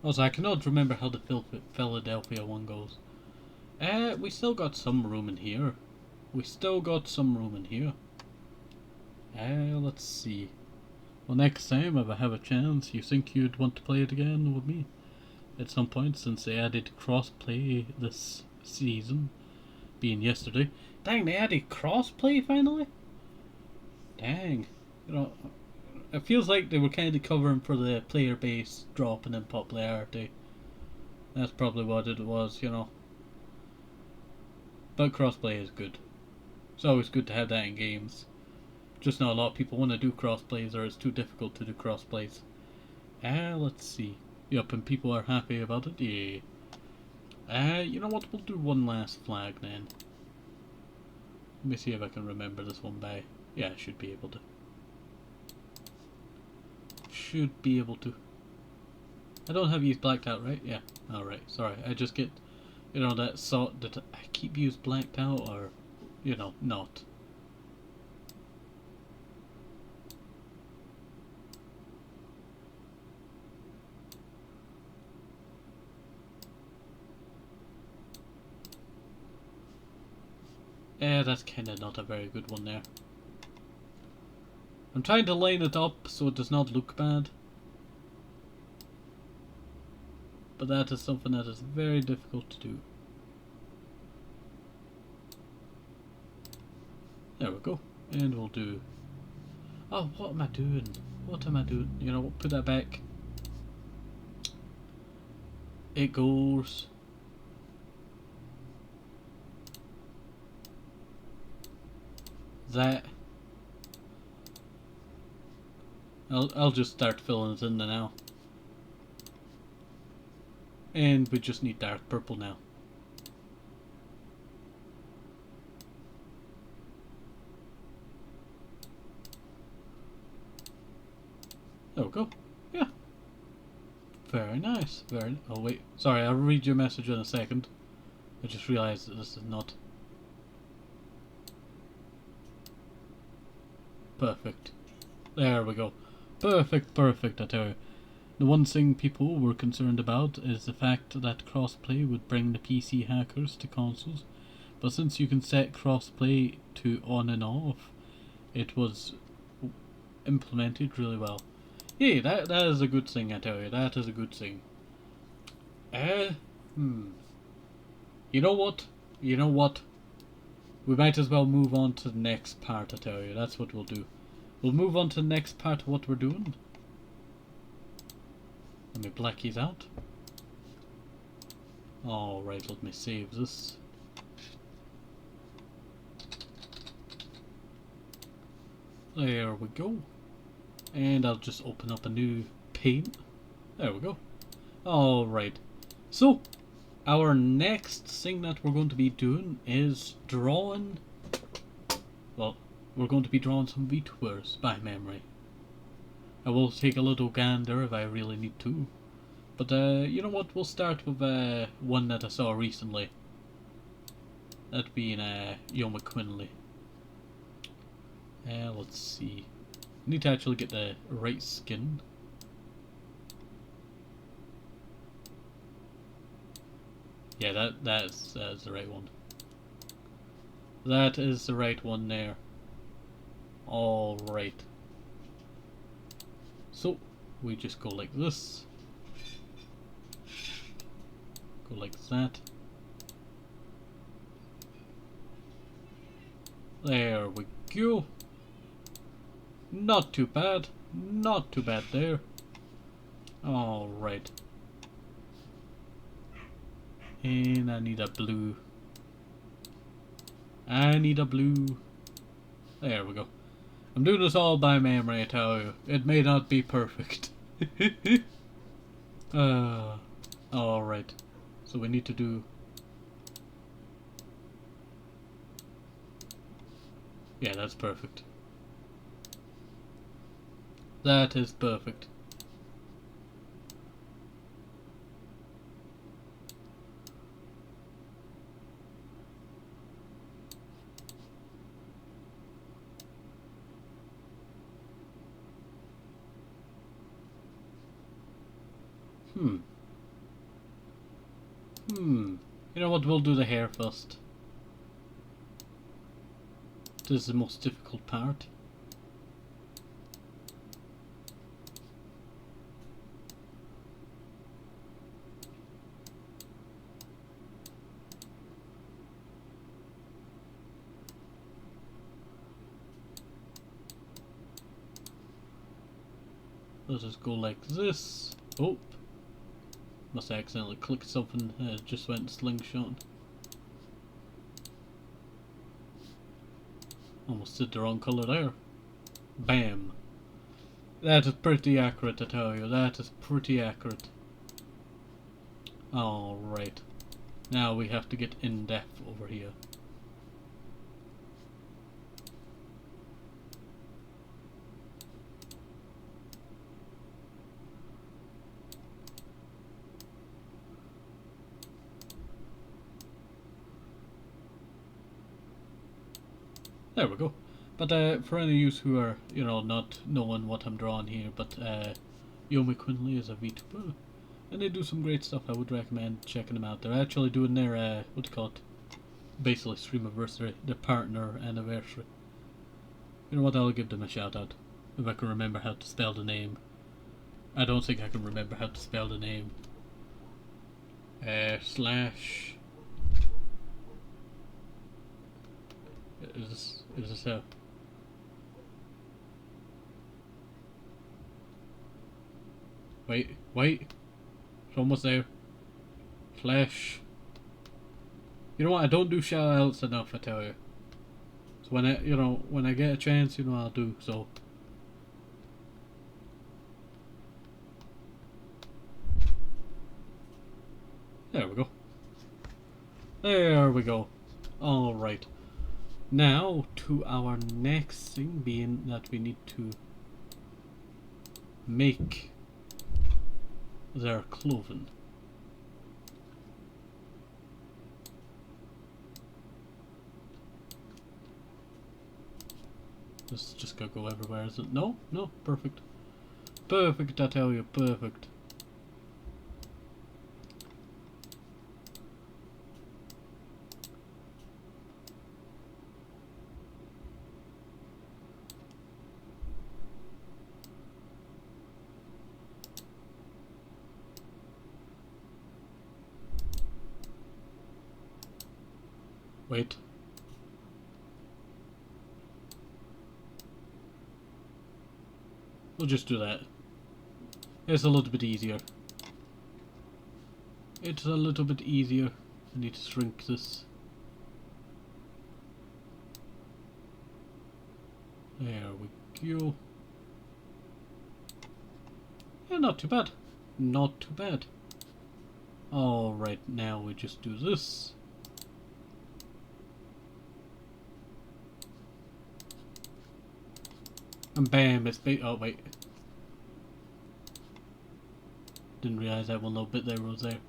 Also, I cannot remember how the Philadelphia one goes. We still got some room in here. Let's see. Well, next time if I have a chance, you think you'd want to play it again with me? At some point, since they added cross-play this season, being yesterday. Dang, they added cross-play finally? Dang. It feels like they were kind of covering for the player base dropping in popularity. That's probably what it was, But crossplay is good. It's always good to have that in games. Just not a lot of people want to do crossplays, or it's too difficult to do crossplays. Let's see. Yep, and people are happy about it. Yeah. You know what? We'll do one last flag then. Let me see if I can remember this one by. Yeah, I should be able to. I don't have used blacked out, right? Yeah. Alright, sorry. I just get, that thought that I keep used blacked out or, not. That's kinda not a very good one there. I'm trying to line it up so it does not look bad. But that is something that is very difficult to do. There we go. And we'll do... Oh, what am I doing? What am I doing? You know, put that back. It goes... That... I'll just start filling it in now. And we just need dark purple now. There we go. Yeah. Very nice. Very... Oh wait. Sorry, I'll read your message in a second. I just realised that this is not... Perfect. There we go. Perfect, perfect, I tell you. The one thing people were concerned about is the fact that crossplay would bring the PC hackers to consoles, but since you can set crossplay to on and off, it was implemented really well. Yeah, that is a good thing, I tell you. That is a good thing. You know what? You know what? We might as well move on to the next part, I tell you. That's what we'll do. We'll move on to the next part of what we're doing. Let me black these out. Alright, let me save this. There we go. And I'll just open up a new pane. There we go. Alright. So, our next thing that we're going to be doing is drawing... Well, we're going to be drawing some VTubers by memory. I will take a little gander if I really need to. But you know what, we'll start with one that I saw recently. That being Yo McQuinley. Let's see. I need to actually get the right skin. Yeah, that's the right one. That is the right one there. Alright. So, we just go like this. Go like that. There we go. Not too bad. Not too bad there. Alright. And I need a blue. I need a blue. There we go. I'm doing this all by memory, I tell you. It may not be perfect. Alright. So we need to do... Yeah, that's perfect. That is perfect. You know what, we'll do the hair first. This is the most difficult part. Let's just go like this. Oh! Must have accidentally clicked something, it just went slingshot. Almost did the wrong colour there. Bam! That is pretty accurate, I tell you. That is pretty accurate. Alright. Now we have to get in depth over here. There we go. But for any of you who are, you know, not knowing what I'm drawing here, but Yo McQuinley is a VTuber, and they do some great stuff. I would recommend checking them out. They're actually doing their what do you call it? basically STREAM-VERSARY, the partner anniversary. You know what, I'll give them a shout out. If I can remember how to spell the name. I don't think I can remember how to spell the name. Slash... Is this how? Wait. It's almost there. Slash... You know what, I don't do shout outs enough, I tell you. So when I get a chance, I'll do so. There we go. There we go. Alright. Now to our next thing, being that we need to make their clothing. This is just gonna go everywhere, isn't it? No, perfect. Perfect, I tell you, perfect. Wait. We'll just do that. It's a little bit easier. It's a little bit easier. I need to shrink this. There we go. Yeah, not too bad. Not too bad. Alright, now we just do this. And bam, it's oh wait. Didn't realise that one little bit there was there.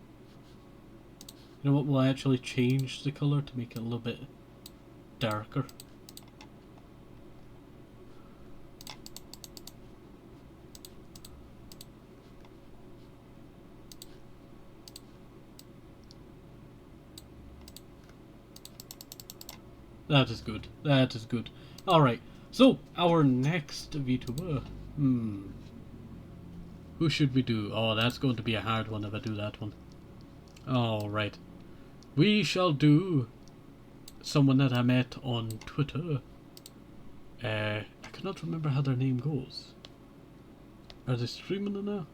You know what, we'll actually change the colour to make it a little bit darker. That is good. That is good. Alright. So, our next VTuber. Who should we do? Oh, that's going to be a hard one if I do that one. Alright. We shall do someone that I met on Twitter. I cannot remember how their name goes. Are they streaming it now?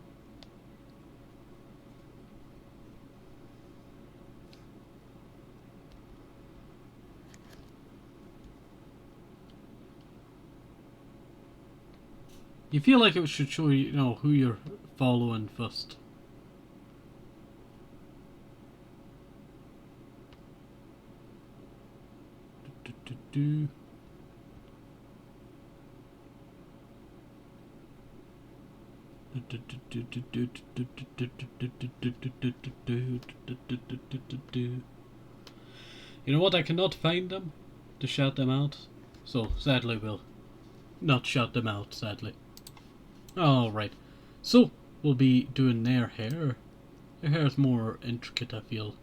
You feel like it should show you, who you're following first. You know what? I cannot find them to shout them out, so sadly we'll not shout them out, sadly. Alright, so we'll be doing their hair. Their hair is more intricate, I feel.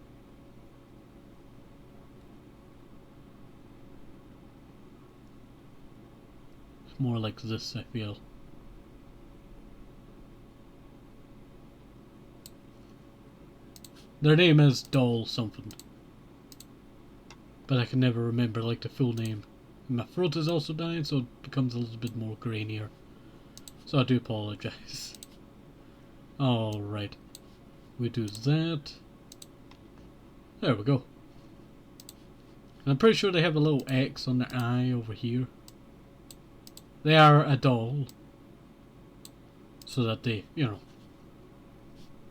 It's more like this, I feel. Their name is Doll something, but I can never remember like the full name. My throat is also dying, so it becomes a little bit more grainier. So I do apologise. Alright. We do that. There we go. And I'm pretty sure they have a little X on their eye over here. They are a doll. So that they,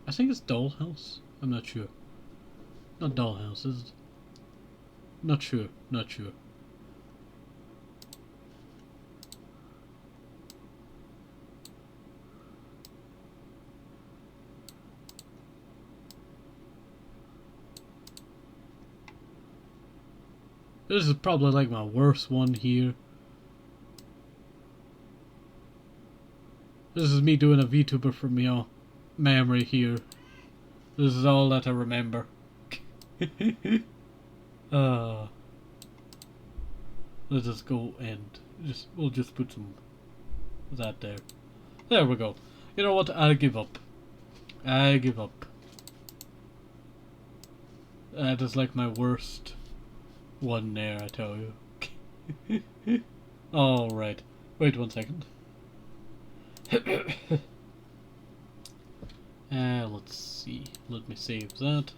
I think it's Dollhouse. I'm not sure. Not Dollhouse, is it? Not sure. This is probably like my worst one here. This is me doing a VTuber from your memory here. This is all that I remember. Uh, let's just go and we'll just put some of that there. There we go. You know what? I give up. I give up. That is like my worst one there, I tell you. Alright. Wait 1 second. Let's see. Let me save that.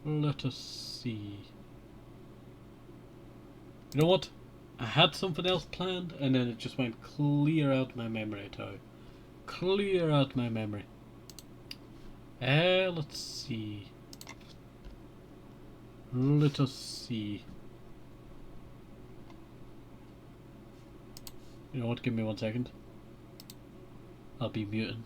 Let us see. You know what? I had something else planned and then it just went clear out my memory, I tell you. Clear out my memory. Let's see. Let us see. You know what? Give me 1 second. I'll be muting.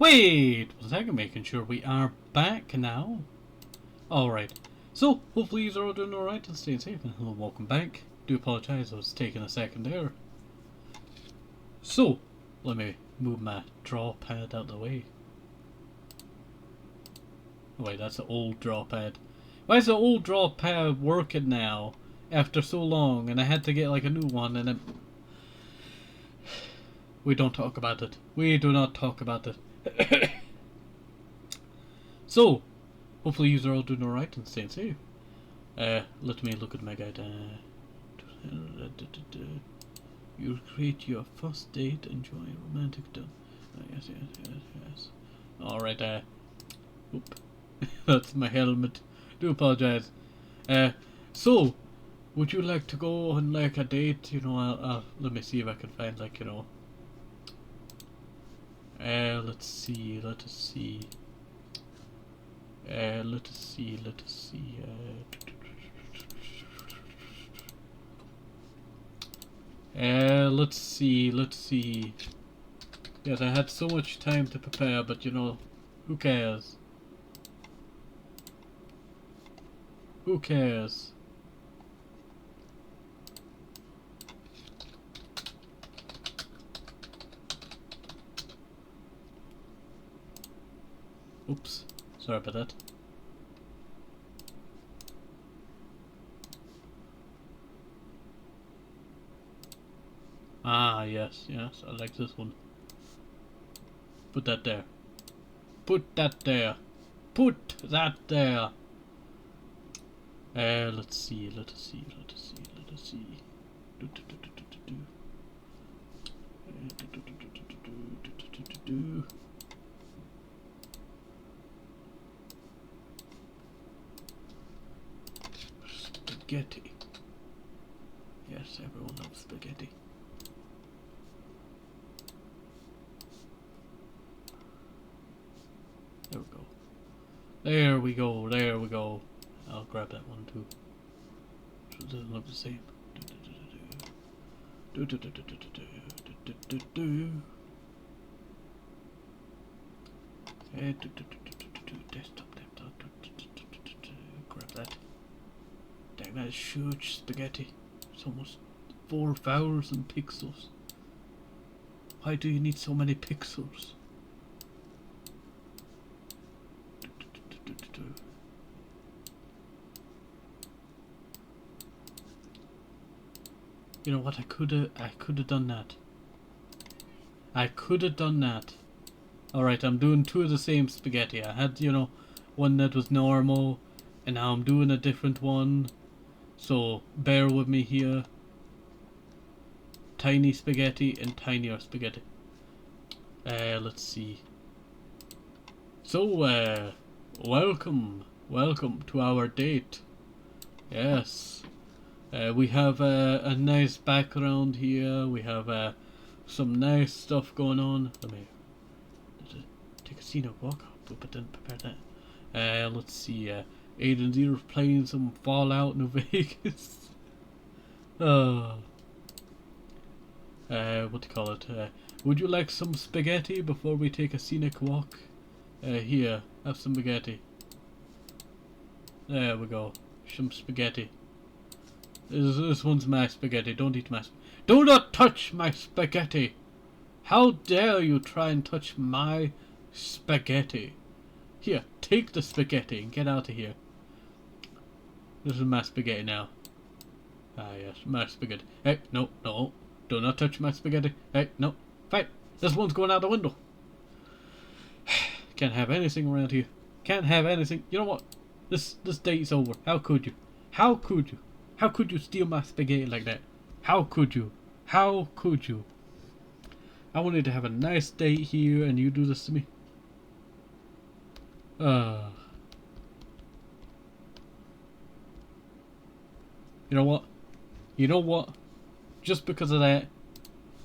Wait 1 second, making sure we are back now. Alright, so hopefully you're all doing alright and staying safe, and hello, welcome back. Do apologise, I was taking a second there. So, let me move my draw pad out of the way. Oh wait, that's the old draw pad. Why is the old draw pad working now after so long, and I had to get like a new one, and then we don't talk about it. We do not talk about it. So, hopefully you are all doing alright and staying safe. Let me look at my guide. You create your first date, enjoy a romantic done. Yes. Alright, oop. That's my helmet. Do apologize. So, would you like to go on like a date? You know, I'll let me see if I can find like, you know. Let's see. Let us see. Let's see. Yes, I had so much time to prepare, but you know, who cares? Who cares? Oops, sorry about that. Ah, yes, I like this one. Put that there. Put that there. Put that there. Let's see. Spaghetti. Yes, everyone loves spaghetti. There we go. I'll grab that one too. So it doesn't look the same. Desktop. Grab that. Dang, that is huge spaghetti. It's almost 4,000 pixels. Why do you need so many pixels? You know what? I could have done that. Alright, I'm doing two of the same spaghetti. I had, you know, one that was normal, and now I'm doing a different one. So, bear with me here. Tiny spaghetti and tinier spaghetti. Let's see. So, welcome to our date. Yes. We have a nice background here. We have some nice stuff going on. Let me take a scenic walk. But didn't prepare that. Let's see. Aiden's either playing some Fallout New Vegas. What do you call it? Would you like some spaghetti before we take a scenic walk? Here, have some spaghetti. There we go. Some spaghetti. This one's my spaghetti. Don't eat my Do not touch my spaghetti! How dare you try and touch my spaghetti? Here, take the spaghetti and get out of here. This is my spaghetti now. Ah yes, my spaghetti. Hey, no. Do not touch my spaghetti. Hey, no. Fight! This one's going out the window. Can't have anything around here. Can't have anything. You know what? This date's over. How could you? How could you? How could you steal my spaghetti like that? How could you? How could you? I wanted to have a nice date here and you do this to me. You know what? You know what? Just because of that,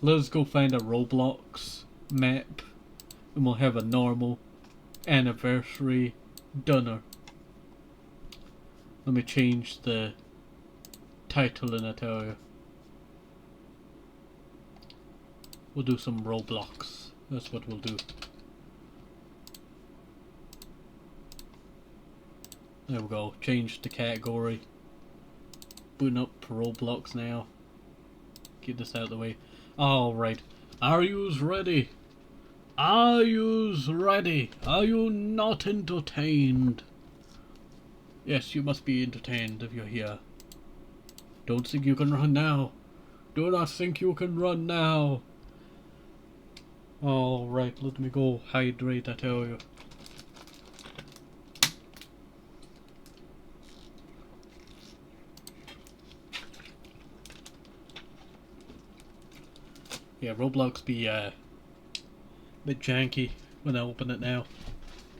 let's go find a Roblox map and we'll have a normal anniversary dinner. Let me change the title in that area. We'll do some Roblox. That's what we'll do. There we go. Change the category. Booting up Roblox now. Get this out of the way. Alright. Are yous ready? Are yous ready? Are you not entertained? Yes, you must be entertained if you're here. Don't think you can run now. Do not think you can run now. Alright, let me go hydrate, I tell you. Yeah, Roblox be a bit janky when I open it now.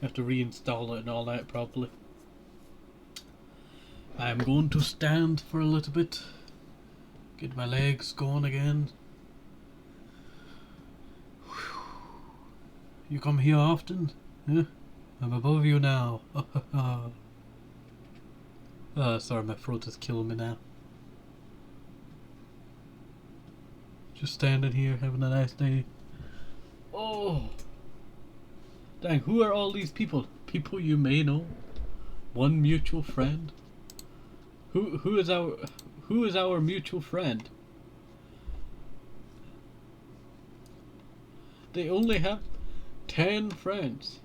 Have to reinstall it and all that probably. I'm going to stand for a little bit. Get my legs going again. You come here often? Huh? I'm above you now. Sorry, my throat is killing me now. Just standing here having a nice day. Oh! Dang, who are all these people? People you may know? One mutual friend? Who is our mutual friend? They only have 10 friends.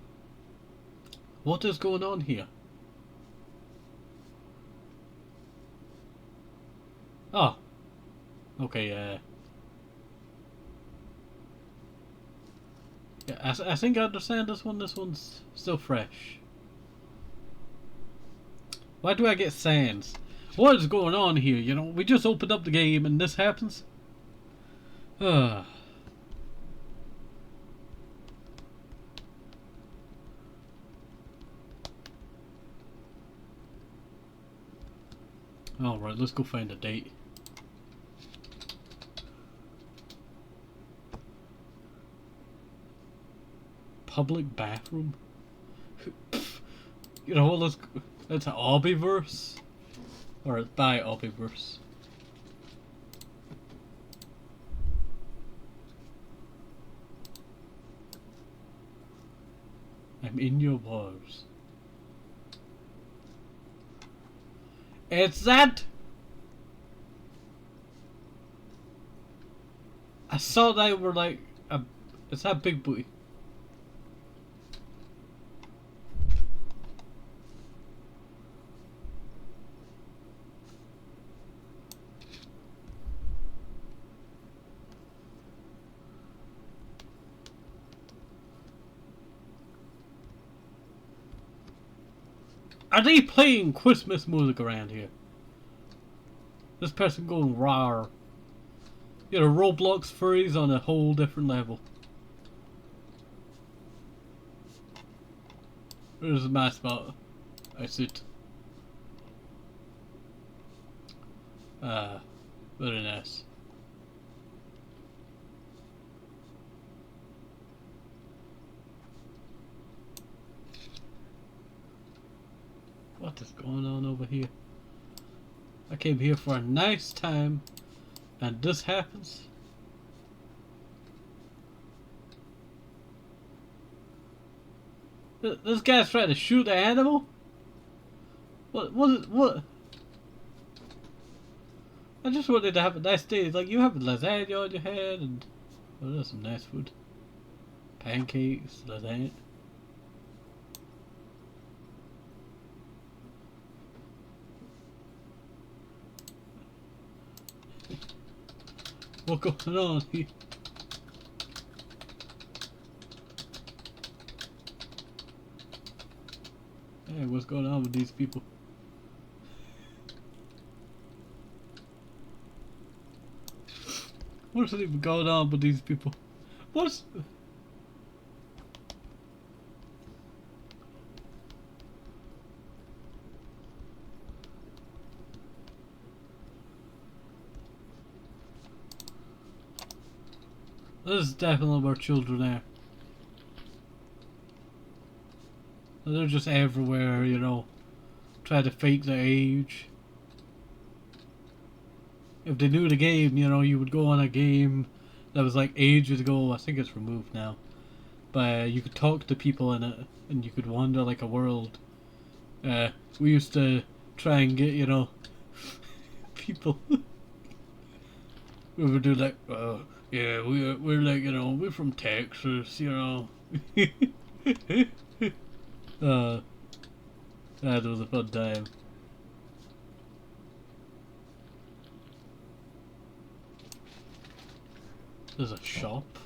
What is going on here? Oh. Okay, yeah, I think I understand this one. This one's still fresh. Why do I get sands? What is going on here? You know, we just opened up the game and this happens? Alright, let's go find a date. Public bathroom? You know what, let's an obbyverse? Or by obbyverse. I'm in your walls. It's that! I saw they were like it's that big booty. Are they playing Christmas music around here? This person going rawr. You know, Roblox furries on a whole different level. Where's my spot? I sit. Very nice. What is going on over here? I came here for a nice time, and this happens? This guy's trying to shoot the animal? What? I just wanted to have a nice day. It's like you have lasagna on your head, and oh, that's some nice food. Pancakes, lasagna. What's going on here? Hey, what's going on with these people? What's even going on with these people? What's... There's definitely more children there. They're just everywhere, you know. Try to fake their age. If they knew the game, you know, you would go on a game that was like ages ago. I think it's removed now. But you could talk to people in it, and you could wander like a world. We used to try and get, you know, people. We would do like, yeah, we're like, you know, we're from Texas, you know. uh, that was a fun time. There's a shop.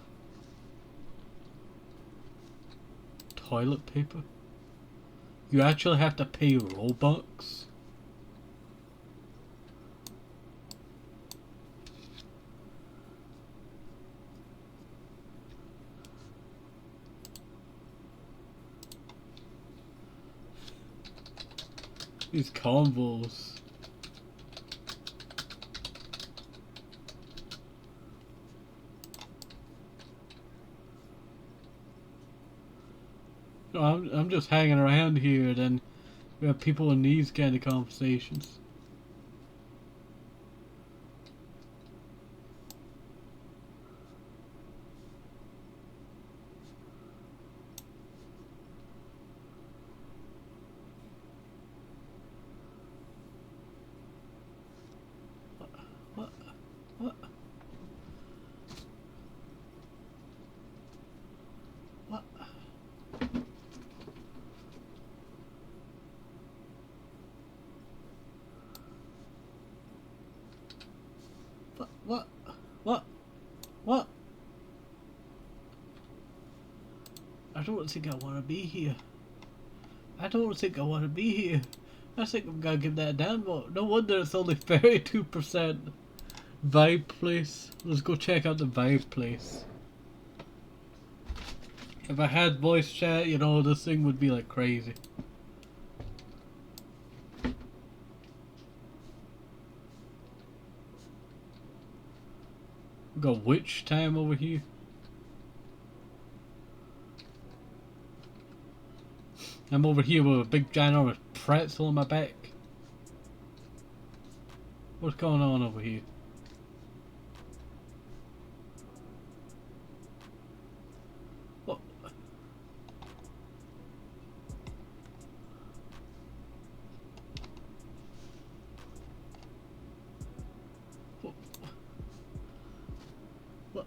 Toilet paper. You actually have to pay Robux. These combos. No, I'm just hanging around here, then we have people in these kind of conversations. What? What? What? What? What? What? I don't think I want to be here. I don't think I want to be here. I think I'm gonna give that a downvote. No wonder it's only 32%. Vibe place. Let's go check out the vibe place. If I had voice chat, you know, this thing would be like crazy. We got witch time over here. I'm over here with a big ginormous pretzel on my back. What's going on over here? What? What?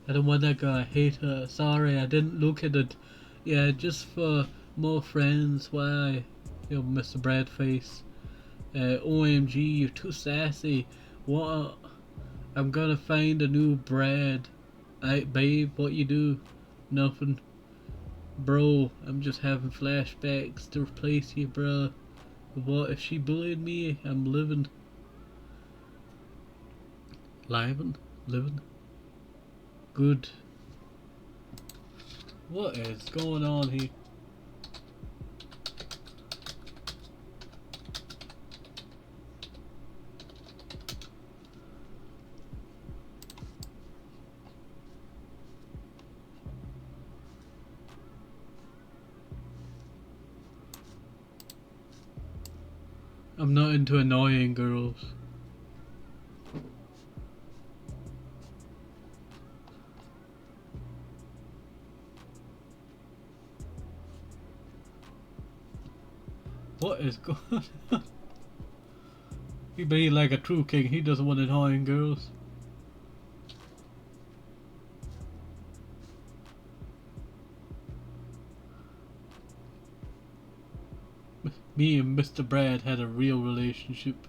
I don't want that guy. I hate her. Sorry, I didn't look at it. Yeah, just for more friends. Why? You know, Mr. Breadface. OMG, you're too sassy. What? I'm gonna find a new bread. Babe, what you do? Nothing. Bro, I'm just having flashbacks to replace you, bro. What if she bullied me? I'm living. Living. Good. What is going on here? I'm not into annoying girls. What is going on? He be like a true king, he doesn't want annoying girls. Me and Mr. Brad had a real relationship.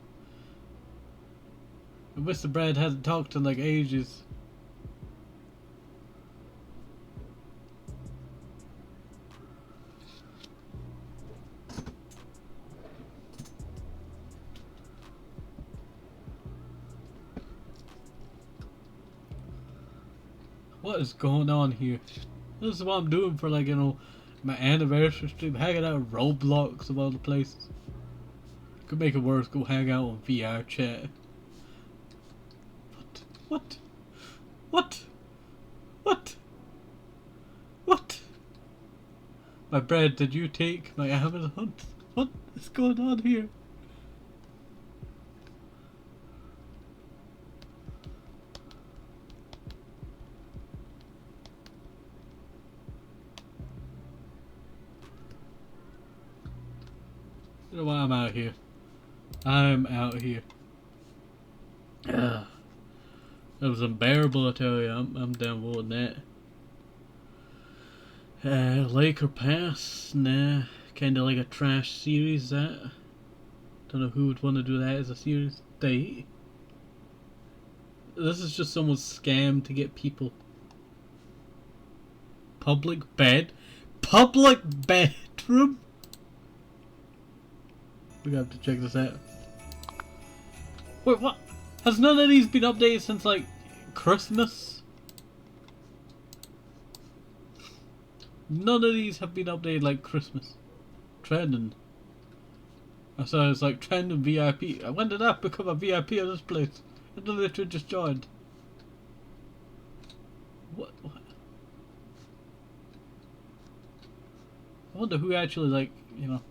And Mr. Brad hasn't talked in like ages. What is going on here? This is what I'm doing for, like, you know, my anniversary stream, hanging out in Roblox of all the places. Could make it worse, go hang out on VR chat. What? What? What? What? My bread, did you take my Amazon? What is going on here? You know what? I'm out here. I'm out here. That was unbearable, I tell you. I'm downvoting that. Lake or Pass? Nah. Kinda like a trash series, that. Don't know who would want to do that as a series. Date. This is just someone's scam to get people. Public bed? Public bedroom? We're gonna have to check this out. Wait, what? Has none of these been updated since, like, Christmas? None of these have been updated like Christmas. Trending. I saw it's like trending VIP. When did I become a VIP of this place? I literally just joined. What? I wonder who actually, like, you know.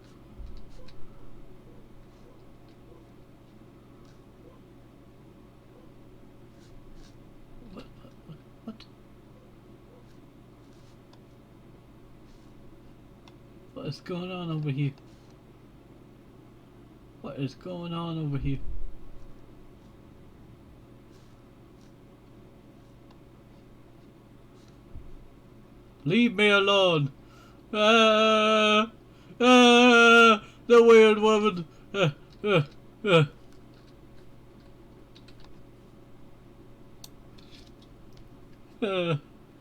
What? What is going on over here? What is going on over here? Leave me alone! The weird woman!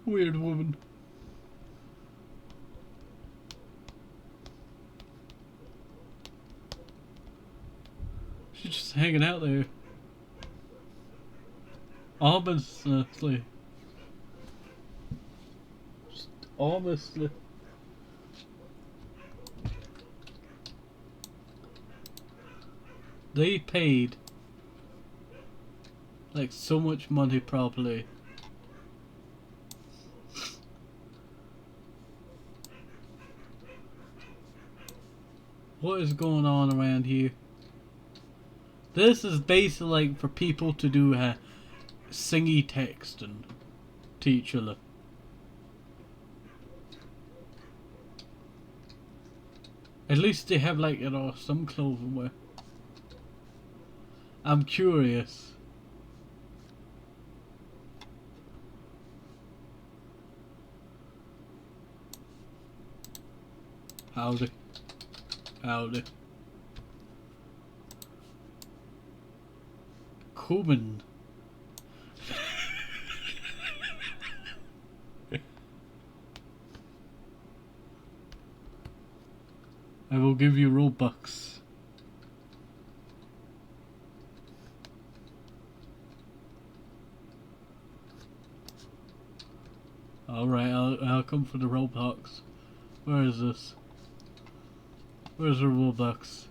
Weird woman. She's just hanging out there. Honestly. Just honestly. They paid like so much money probably. What is going on around here? This is basically like for people to do singy text and to each other. At least they have, like, you know, some clothing wear. I'm curious. Howdy. Howdy. Cumin. I will give you Robux. Alright, I'll come for the Robux. Where is this? Where's the Robux?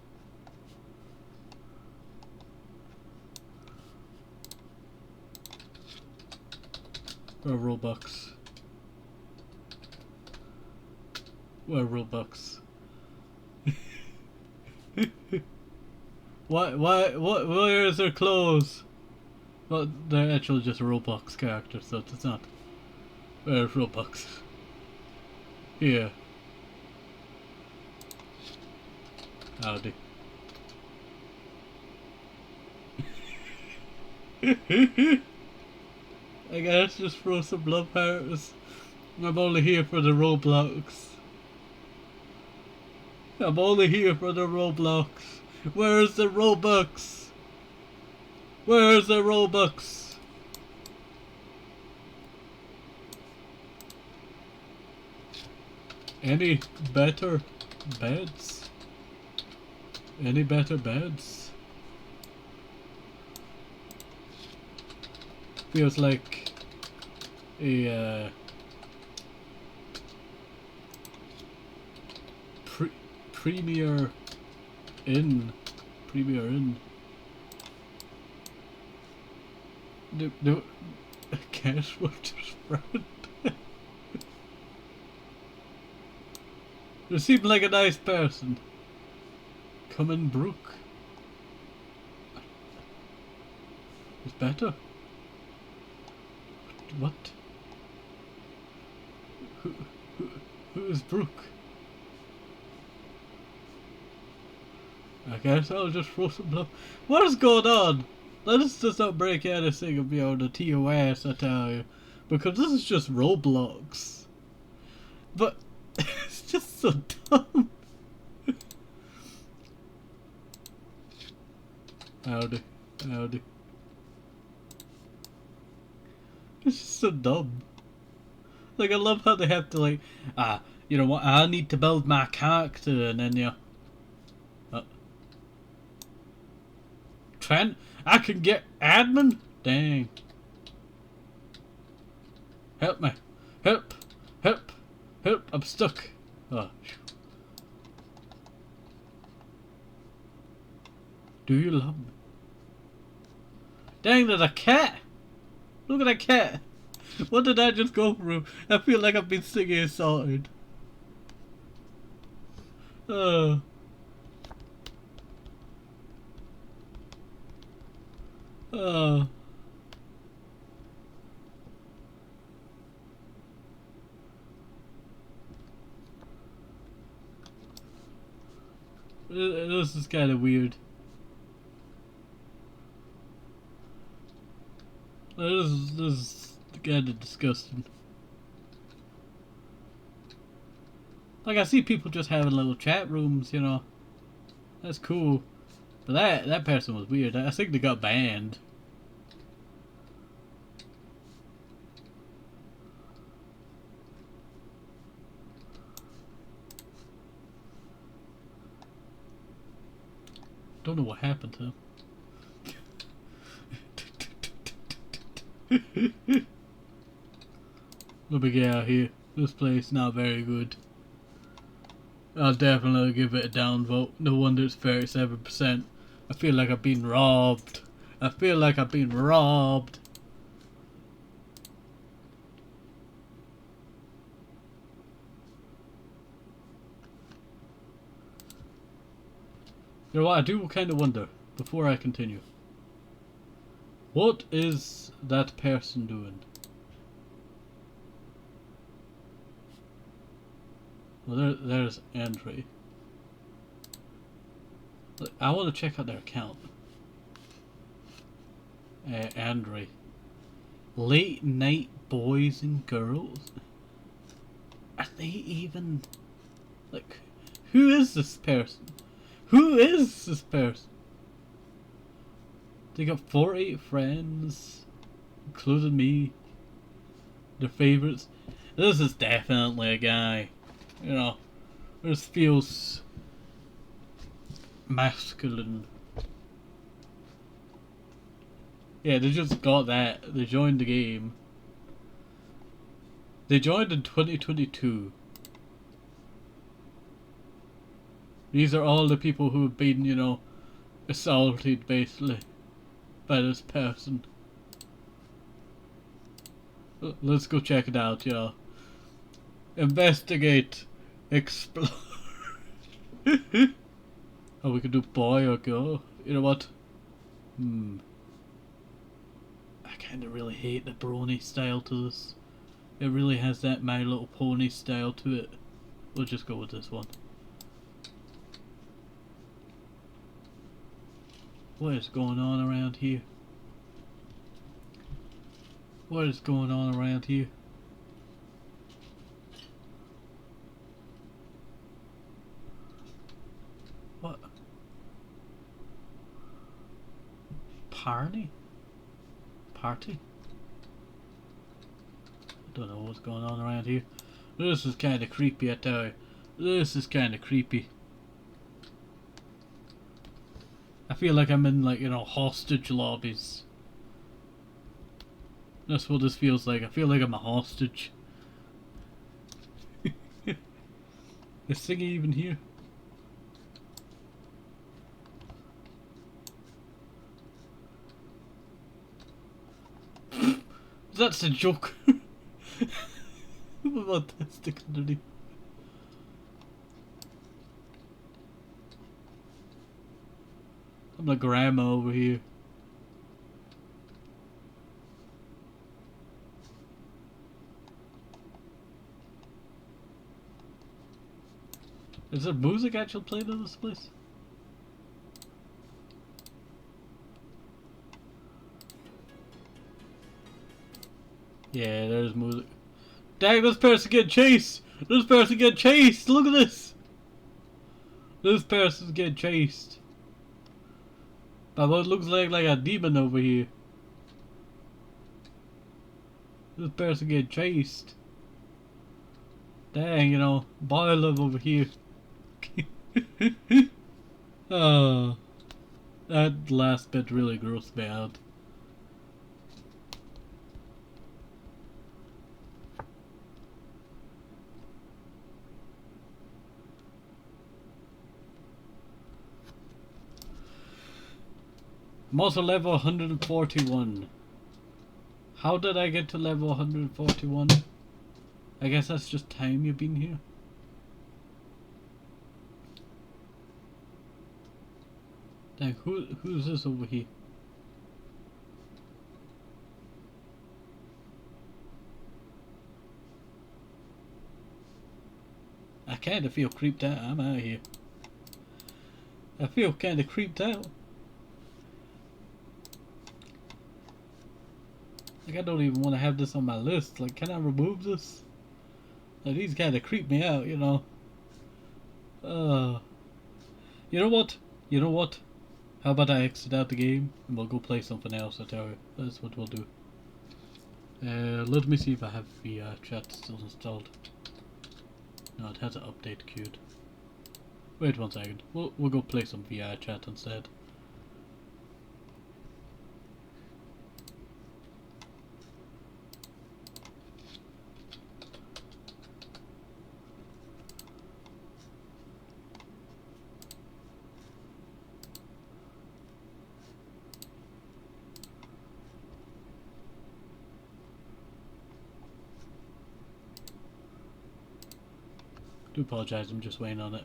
Where Robux? Where Robux? What? Where is their clothes? Well, they're actually just Robux characters, so it's not. Where's Robux? Here. Howdy. I guess just throw some love hearts. I'm only here for the Roblox. I'm only here for the Roblox. Where's the Robux? Where's the Robux? Any better beds? Any better beds? Feels like a Premier Inn. No, cash workers friend. You seem like a nice person. Come in, Brooke. It's better. What? Who is Brooke? I guess I'll just throw some love. What is going on? Let us just not break anything of the TOS, I tell you. Because this is just Roblox. But it's just so dumb. Howdy. Howdy. It's just so dumb. Like, I love how they have to, like, you know what, I need to build my character, and then, Trent, I can get admin? Dang. Help me. Help. Help. Help. I'm stuck. Oh. Do you love me? Dang, there's a cat. Look at that cat. What did I just go through? I feel like I've been singing assaulted. Oh. Oh. This is kind of weird. This is kind of disgusting. Like, I see people just having little chat rooms, you know. That's cool. But that person was weird. I think they got banned. Don't know what happened to him. Let me get out here. This place not very good. I'll definitely give it a downvote. No wonder it's 37%. I feel like I've been robbed. I feel like I've been robbed. You know what, I do kind of wonder, before I continue. What is that person doing? Well, there's Andre. Look, I want to check out their account. Andre. Late night boys and girls? Are they even... Like, who is this person? Who is this person? They got 48 friends, including me. Their favorites. This is definitely a guy. You know, this feels masculine. Yeah, they just got that. They joined the game. They joined in 2022. These are all the people who have been, you know, assaulted basically by this person. Let's go check it out, y'all. Investigate. Explore. Oh, we could do boy or girl. You know what? I kinda really hate the brony style to this. It really has that My Little Pony style to it. We'll just go with this one. What is going on around here? What is going on around here? What? Party? Party? I don't know what's going on around here. This is kind of creepy, I tell you. This is kind of creepy. I feel like I'm in, like, you know, hostage lobbies. That's what this feels like. I feel like I'm a hostage. Is Siggy even here? That's a joke. What about that stick underneath? I'm like grandma over here. Is there music actually played in this place? Yeah, there's music. Dang, this person getting chased! This person getting chased! Look at this! This person's getting chased. By what looks like a demon over here. This person getting chased. Dang, you know, boy love over here. Oh, that last bit really grossed me out. I'm also level 141. How did I get to level 141? I guess that's just time you've been here. Dang, who's this over here? I kinda feel creeped out. I'm out of here. I feel kinda creeped out. Like, I don't even want to have this on my list. Like, can I remove this? Like, these kinda creep me out, you know. You know what? You know what? How about I exit out the game and we'll go play something else, I tell you. That's what we'll do. Let me see if I have VR chat still installed. No, it has an update queued. Wait 1 second. We'll go play some VR chat instead. Do apologise, I'm just waiting on it.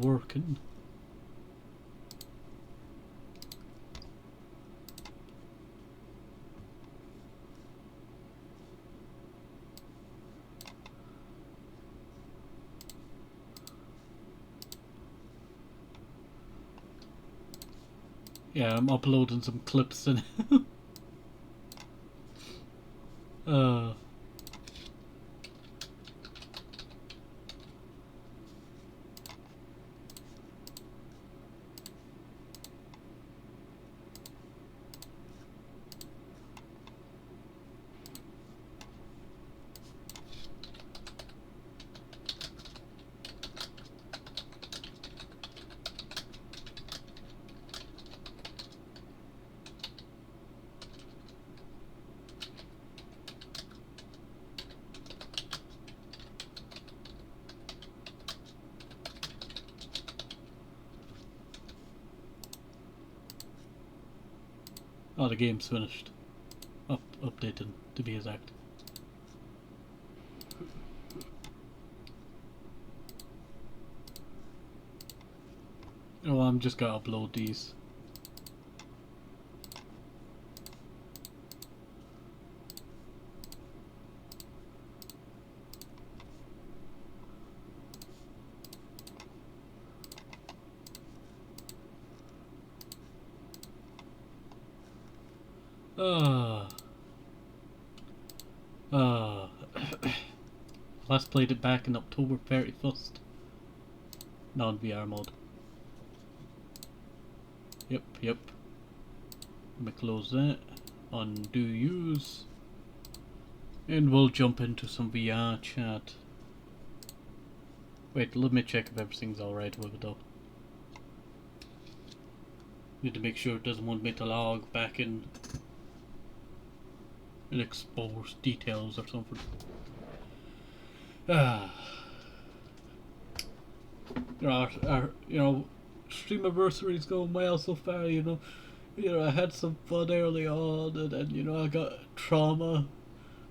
Working. Yeah, I'm uploading some clips and uh oh, the game's finished. Updated, to be exact. Oh, I'm just gonna upload these. Uh, uh, last played it back in October 31st. Non-VR mode. Yep. Let me close that. Undo use. And we'll jump into some VR chat. Wait, let me check if everything's alright with it though. Need to make sure it doesn't want me to log back in and expose details or something. You know, STREAM-VERSARY is going well so far. You know, I had some fun early on, and then you know I got trauma.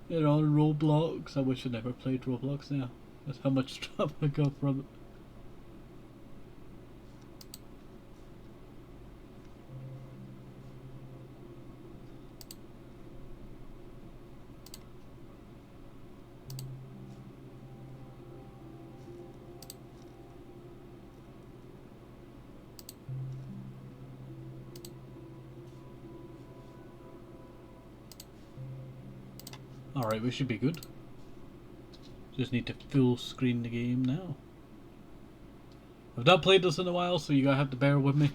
You know, on Roblox. I wish I never played Roblox now. That's how much trauma I got from it. Alright, we should be good. Just need to full screen the game now. I've not played this in a while, so you gotta have to bear with me.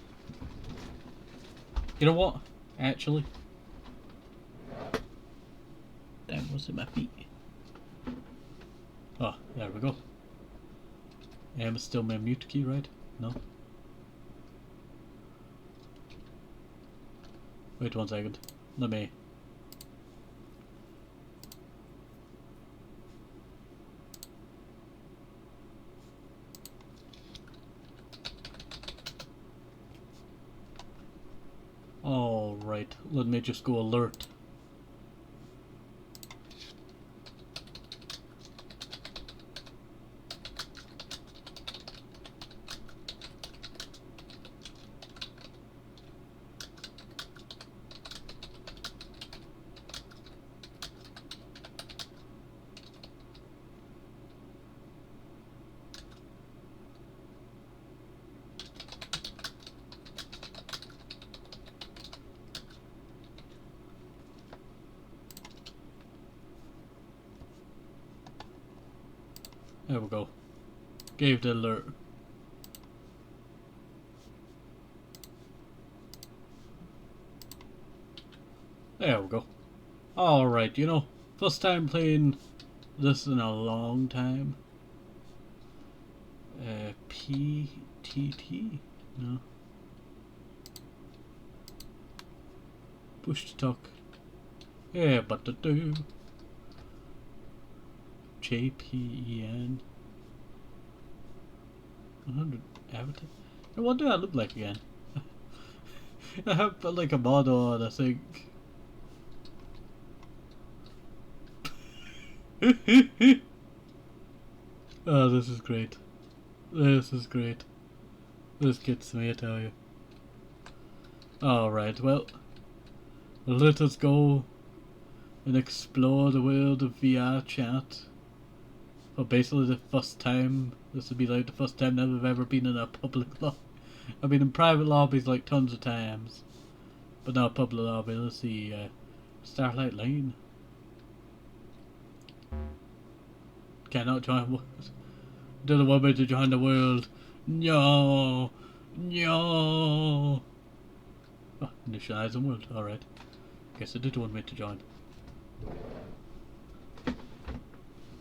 You know what? Actually. Damn, what's in my feet? Oh, there we go. It's still my mute key, right? No? Wait 1 second. Let me... Alright, let me just go alert. There we go. Gave the alert. There we go. Alright, you know, first time playing this in a long time. PTT? No. Push to talk. Yeah, but the do. JPEN 100 avatar. What do I look like again? I have like a model on, I think. Oh, this is great. This is great. This gets me, I tell you. Alright, well, let us go and explore the world of VR chat. For basically the first time. This would be like the first time that I've ever been in a public lobby. I've been in private lobbies like tons of times, but not a public lobby. Let's see, Starlight Lane. Cannot join world. Doesn't want me to join the world. No, no. Oh, initialize world. Alright. Guess it did want me to join.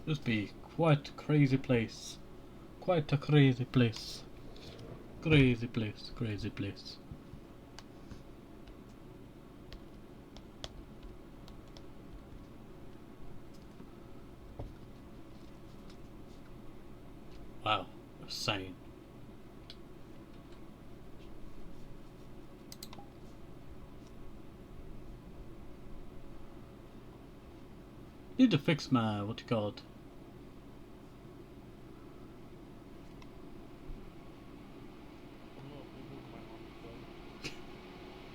This be quite a crazy place. Quite a crazy place. Crazy place. Crazy place. Wow, a sign. Need to fix my, what you call it?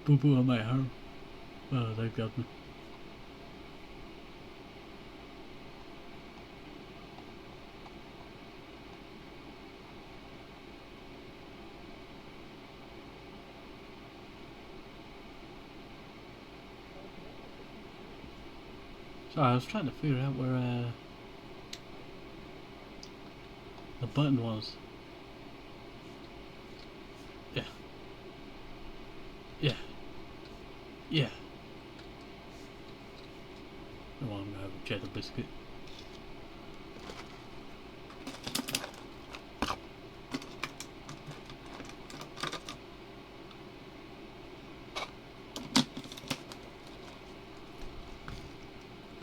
Boo boo on my arm. Oh, they've got me. Sorry, I was trying to figure out where the button was. Yeah. Yeah. Yeah. Oh, I'm gonna have a cheddar biscuit.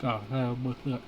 God, how much that?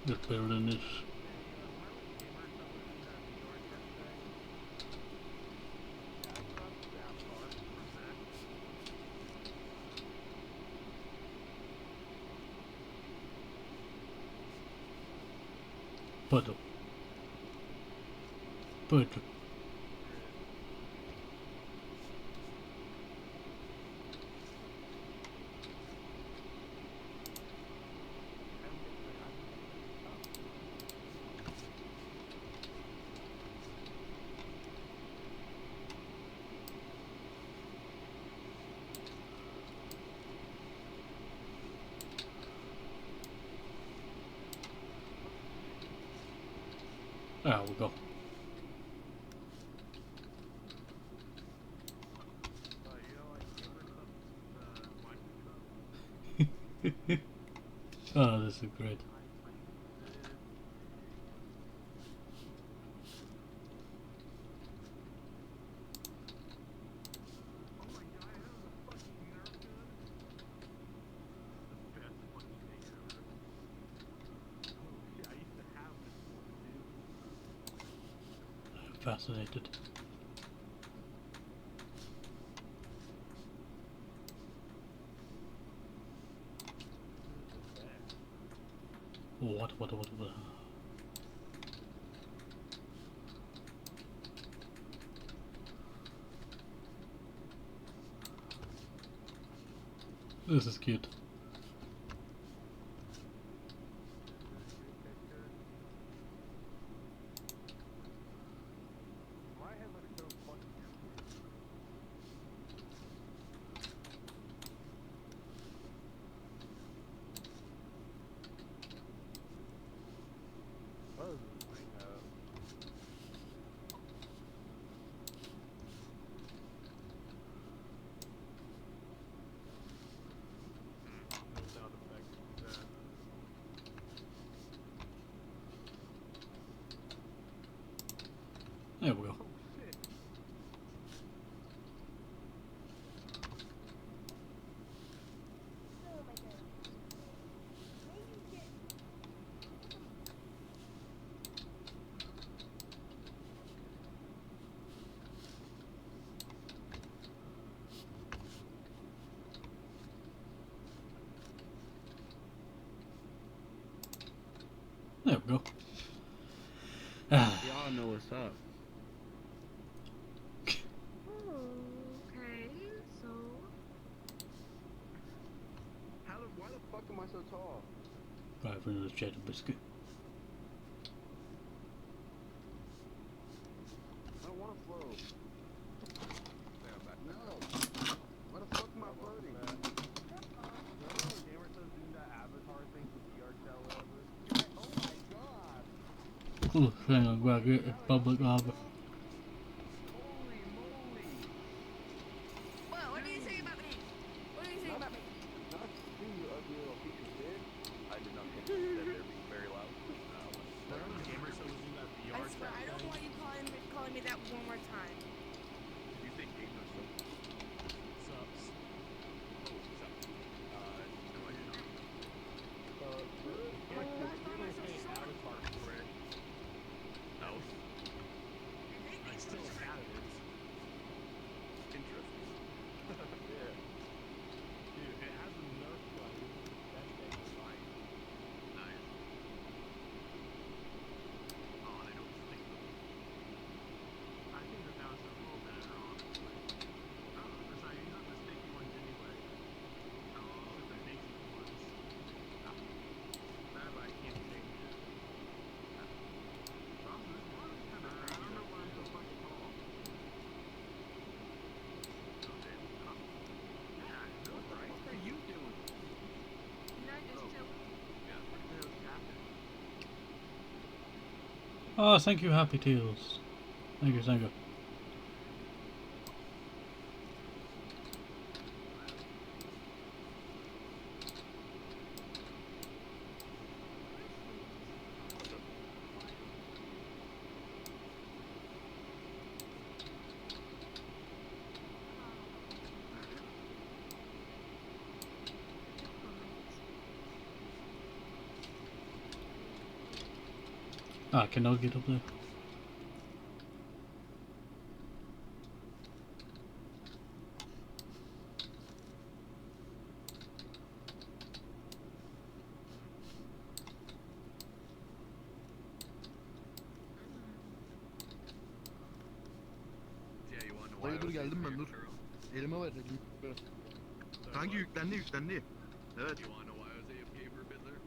Just building it. Puddle. Puddle. There we go. Oh, this is great. I'm fascinated. What? This is cute. There we go. There we go. Y'all know what's up. Okay, so Why the fuck am I so tall? Right for another cheddar biscuit. I don't want to float. No. Why the fuck am I floating? Gamer says doing that avatar thing with VR chat whatever. Oh my god. Oh, hang on, grab it. Public lava. Holy moly. what do you say about me? What do you say about me? Not you, you ugly little piece of shit. I did not think that they're being very loud. Gamer says doing that VR I swear, I don't want you calling me that one more time. Did you say gamer subs? Oh, subs. No, I did not. Avatar for it. No. I still have it. Interesting. Yeah. Dude, it has a Nerf gun. That thing is fine. Nice. Oh, and I don't think I think that now it's a little better, honestly. Oh, besides, these are the sticky ones anyway. Oh, those are the basic ones. That I can't change it. Also, this one is kind of crazy. I don't know why I'm so fucking tall. Okay. Yeah, what the fuck are you doing? Not just chilling. Yeah, there's captain. Oh, thank you, Happy Teals. Thank you, thank you. I cannot get up there. Yeah, you wanna know why Dayı I dur was geldim using ben dur. your girl? Elime ver elime ver. Kanki yüklendi. Evet. You wanna know why I was AFK for a bit there?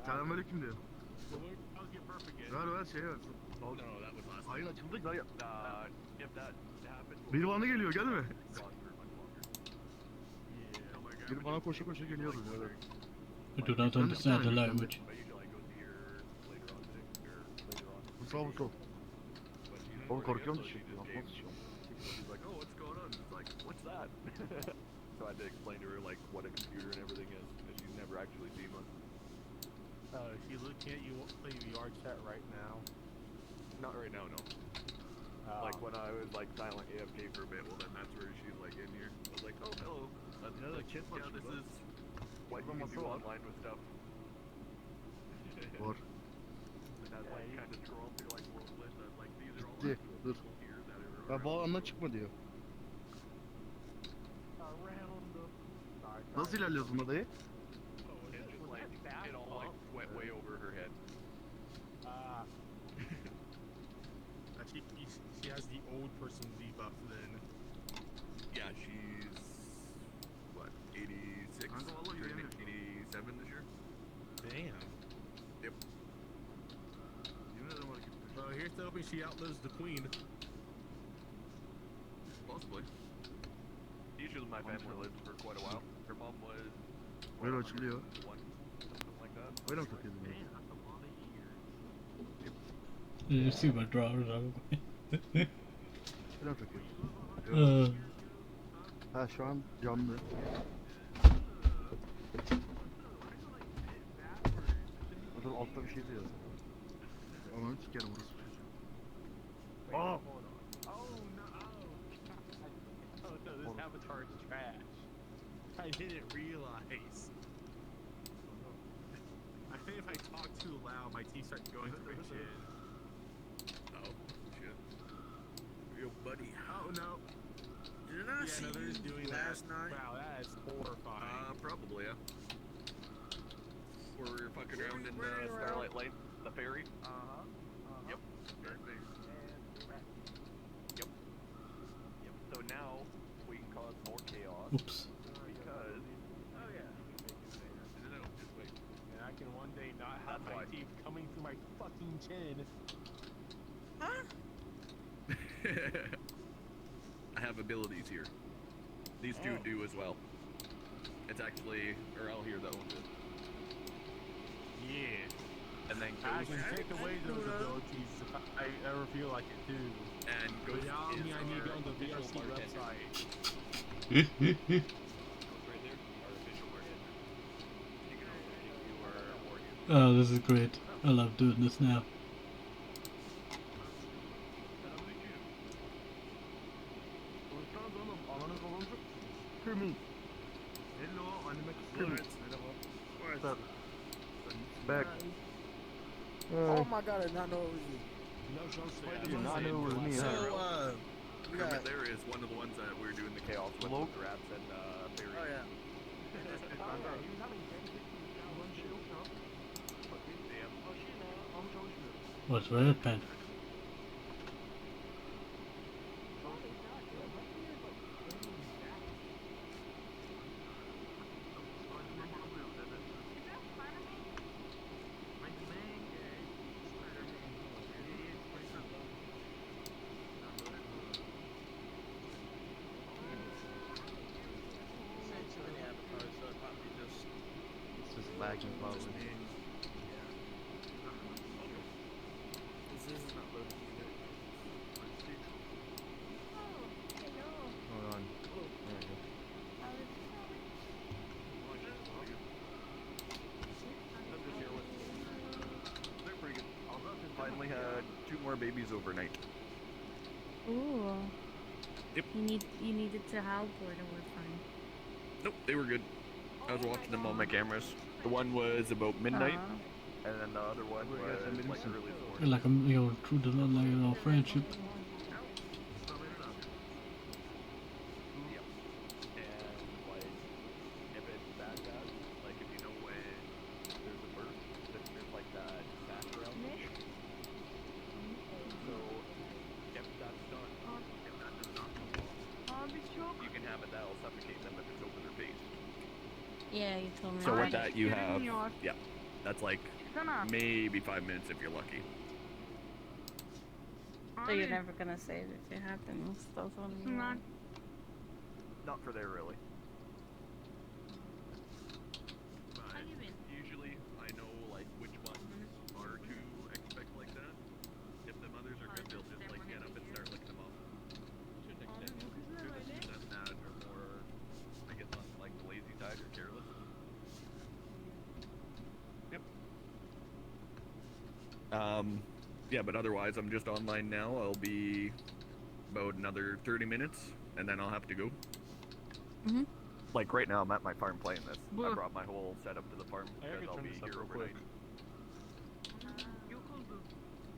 Selamünaleyküm diyor. Ver şey ver. No, that was last Hayır night. açıldı dayı. If that happened, Biri bana geliyor geldi mi? gone for much longer. Biri bana koşa koşa geliyordu böyle. I do not understand the language. But usually I go see her later on today, or later on. Bu sağ bu sol. But she's Oğlum recording korkuyorum it, so düşecek. she just Nasıl came. düşüyorum? She's like, oh, what's going on? It's like, what's that? So I had to explain to her like what a computer and everything is, because she's never actually seen one. She looking at you playing VR chat right now. Not right now, no. Like when I was like silent AFK for a bit, well then that's where she's like in here. I was like, oh hello. That's Yeah, like, the kid yeah, was this good. is what you can do online with stuff. Var. And that's like kind of scroll through like world list. That's like these are all Ciddi, actual dur. people here that are Ya around. bu alandan çıkma diyor. Around the. Nasıl ilerliyoruz bunda dayı? It's just like it all like went way over her head. Ah. She has the old person debuff then. Yeah, she's what 86, Kanka vallahi turning yürüyemiyor. 87 this year. Damn. Yep. Yemin ederim hareket ediyor. Well, here's hoping she outlives the queen. Possibly. Usually my family lived for quite a while. Her mom was Böyle açılıyor. one, something like that. Öyle mi takıyordun? ya? Did you see my drawers out? Öyle mi takıyordun? uh, Ha şu an canlı. Burada altta bir şey diyor. Ananı sikerim orası çocuğu. Aa! Oh no! Oh no! This avatar is trash. I didn't realize. I think if I talk too loud, my teeth start going through my chin. Oh shit. Real buddy. Oh no! Didn't I Yeah, see no, they're just you doing last that. night? Wow, that is horrifying. Probably yeah. We're fucking around in running around? Starlight Lane, the ferry. Yep. Yep. Yep. So now we can cause more chaos oops. because. Oh yeah. No, just wait. And I can one day not have That's my why. teeth coming through my fucking chin. Huh? I have abilities here. These two Oh. do as well. It's actually Earl here that owns it. Yeah. And then I Ghost can take away I those do know. abilities if I ever feel like it too. and But Ghost y'all is mean I need to go on the our official VRC bartender. website. Ghost right there, our official bartender. You can also pick your organs. Oh, this is great. I love doing this now. Konuşsanız oğlum. Ananız olunca. Kimin? Hello anime kızı. Kimin? Merhaba. Stop. Back. Oh my god, I did not know it was you. No, don't say You not know it was me, So, huh? we Kermit got. there is one of the ones that we're doing the chaos with Hello? the rats and fairies. Oh yeah. What's red pen? It's just lagging probably. This is not loading either. Hold on. There we go. They're pretty good. Finally had 2 more babies overnight. Ooh. Yep. You needed to help or they were fine. Nope, they were good. I was watching them on my cameras. The one was about midnight. And then the other one Where you guys was have like been early this And morning. like true to love, like friendship. Probably not obvious. Yep. And like, if it's that bad, like if you know when there's a burst, then there's like that sash around them. So if that's done, if that does not come off, you can have it that'll suffocate them if it's over their face. Yeah, you told me. So with that. that you have, yeah, that's like maybe 5 minutes if you're lucky. So you're never gonna save if it happens. Those only one. Not for there really. How you been? Usually I know like which ones are to expect like that. If the mothers are good, they'll just like get up and start licking them off. Shouldn't expect it. That's that or more, I guess on like the lazy side or careless. Yep. Yeah, but otherwise I'm just online now. I'll be about another 30 minutes and then I'll have to go. Mhm. Like right now I'm at my farm playing this. I brought my whole setup to the farm I gotta because I'll turn be this up here real overnight. quick.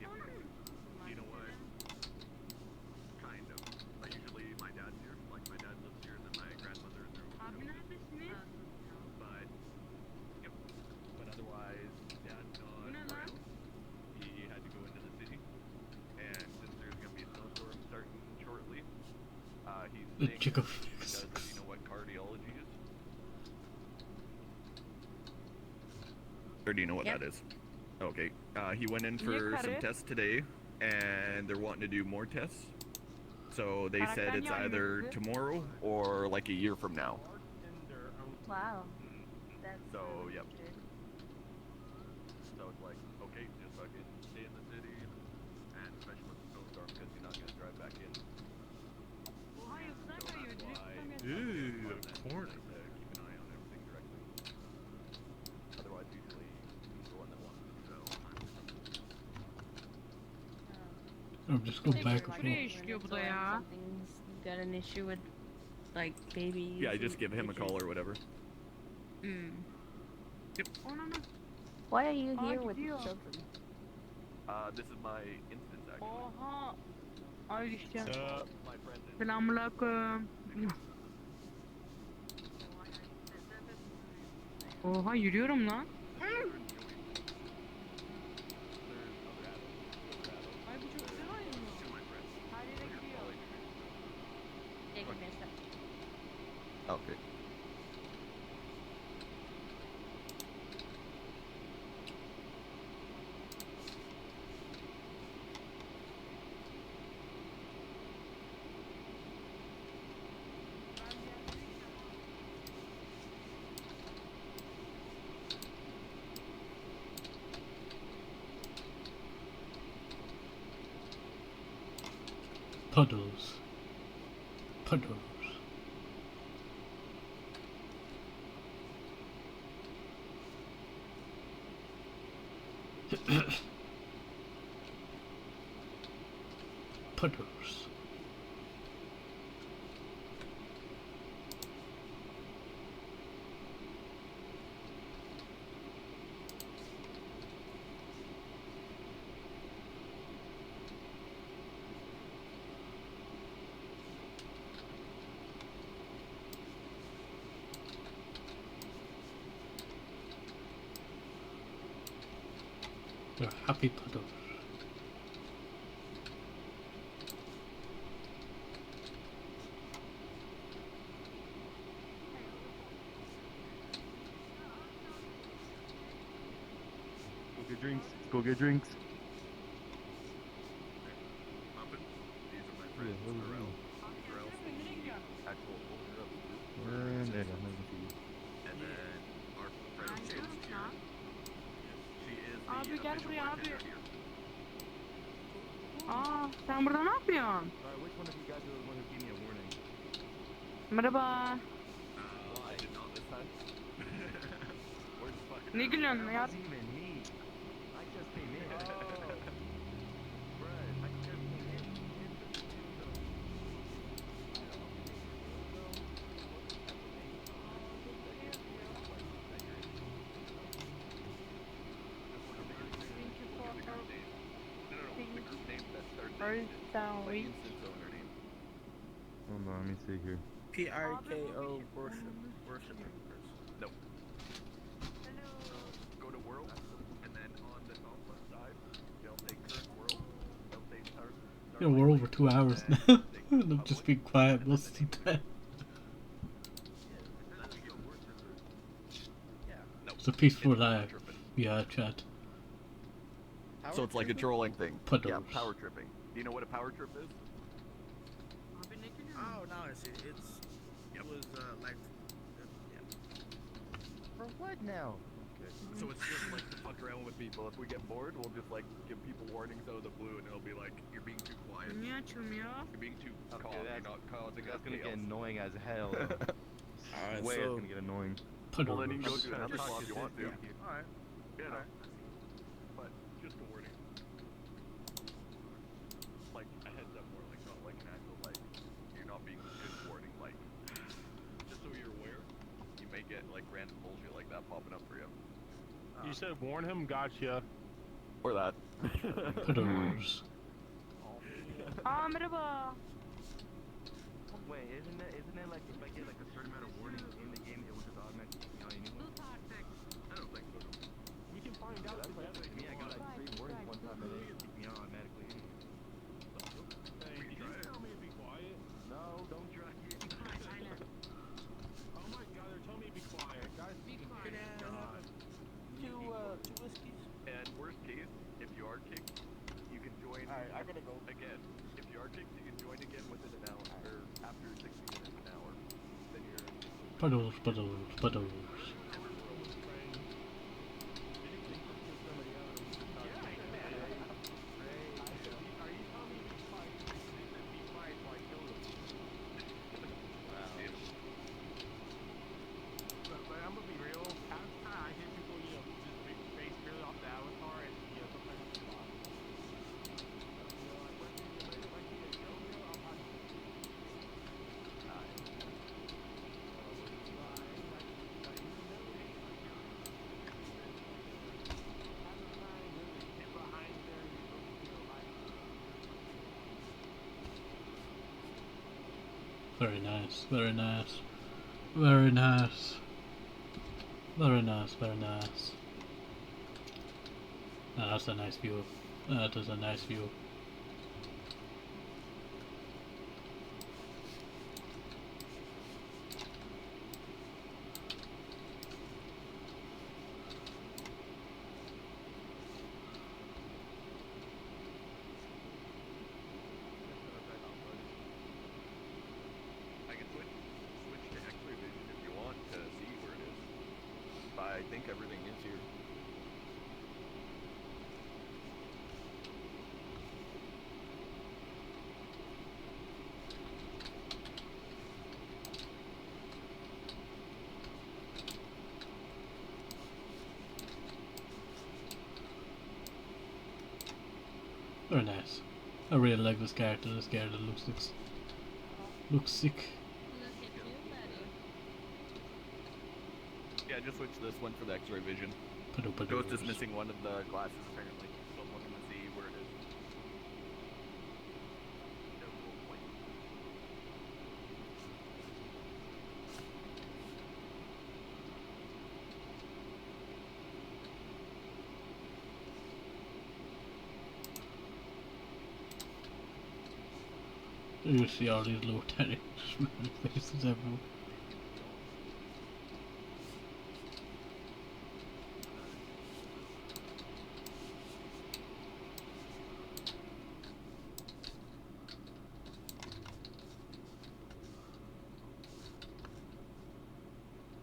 Yep. You know what? Kind of. Usually my dad's here. Like my dad lives here and then my grandmother is there. But, yep. But otherwise, dad's not around. He had to go into the city. And since there's going to be a snowstorm starting shortly, he's The sick chicken because you know what cardiology is? Or do you know what Yep. that is? Okay. He went in for some tests today, and they're wanting to do more tests. So they said it's either tomorrow or like a year from now. Wow. That's So, really yep. good. So it's like, okay, just fucking stay in the city, and especially with the snowstorm, because you're not going to drive back in. So that's why Ooh, it's a corner. keep an eye on everything directly. Otherwise, usually he's the one that wants to do that all the time. Or just go back and Like, forth. when something's got an issue with, like, babies. Yeah, I just give him a call or whatever. Mm. Yep. Why are you here with the children? This is my instance, actually. Oha. Alişcan. My friend is. Selamünaleyküm. Oha yürüyorum lan. There's other adults. Ay bu çok güzel oyun mu? Two of my friends. Her yere gidiyor. Yeah, give me a sec. Okay. Puddles. Puddles. Puddles. They're happy puddles. Go get drinks. Go get drinks. Pumping. These are my Yeah, friends. what is Pharrell. that? Pharrell's the actual owner of the group. There you go. Nice to see you. And then our friend James here. She is the Abi gel official buraya abi. bartender here. Aa sen burada ne yapıyorsun? Alright, which one of you guys are the one who gave me a warning? Merhaba. I did not this time. We're just fucking Ne around. gülüyorsun That ya? wasn't even me. I just came in. Bruh, I just came in. First sound Like weak. instant zone or name. Hold on, let me see here. PRKO worship. Worship. Nope. Go to world, and then on the top left side, they'll say current world. They'll say start. Yeah, we're over 2 hours and now. say And I'm just being quiet and then most the of the name time. Yeah. No. It's a peaceful It's power life. tripping. Yeah, chat. So it's like a trolling thing. Puddles. Yeah, power tripping. Do you know what a power trip is? Oh no, it was like yeah. For what now? So it's just like to fuck around with people. If we get bored, we'll just like give people warnings out of the blue, and it'll be like, "You're being too quiet. You're being too calm. You're not causing us That's gonna get chaos." annoying as hell. Alright, Way it's so gonna get annoying. Well, then you can go Puddles. to another slot if you want to. alright. You know. But just a warning. Like a heads up warning, not like an actual like you're not being good warning. Like just so you're aware, you may get like random bullshit like that popping up for you. You said warn him, gotcha. Or that. Puddles. Merhaba. Wait, isn't it like if I get like a certain amount of warning in the game, it will just automatically kick me out anyway? I don't think so. We can find out That's together. like me. I got like 3 warnings one time and it kicked me out automatically anyway. Hey, did you tell me to be quiet? No, don't try it. Oh my god, they're telling me to be quiet. Guys, be quiet. God. Two whiskeys. And worst case, if you are kicked, you can join Alright, I gotta go. again. If you are kicked, you can join again within an hour, or after 60 minutes, an hour. Then you're Puddles, puddles, puddles. But I'm gonna be real. Half the time I hear people, you know, just base purely off the avatar, and you know, sometimes it's a lot. You know, like when you're ready, like you get a show, you know, I'm like, Very nice, very nice. Very nice. Very nice, very nice. Ah, that's a nice view. That is a nice view. I can switch to X-ray vision if you want to see where it is. But I think everything is here. Very nice. I really like this character. This character looks sick. Look at you, buddy. Yeah, just switch this one for the X-ray vision. Puddle, puddles. Ghost is missing one of the glasses apparently, so I'm looking to see where it is. No, wait. You see all these little tiny smiling faces everywhere.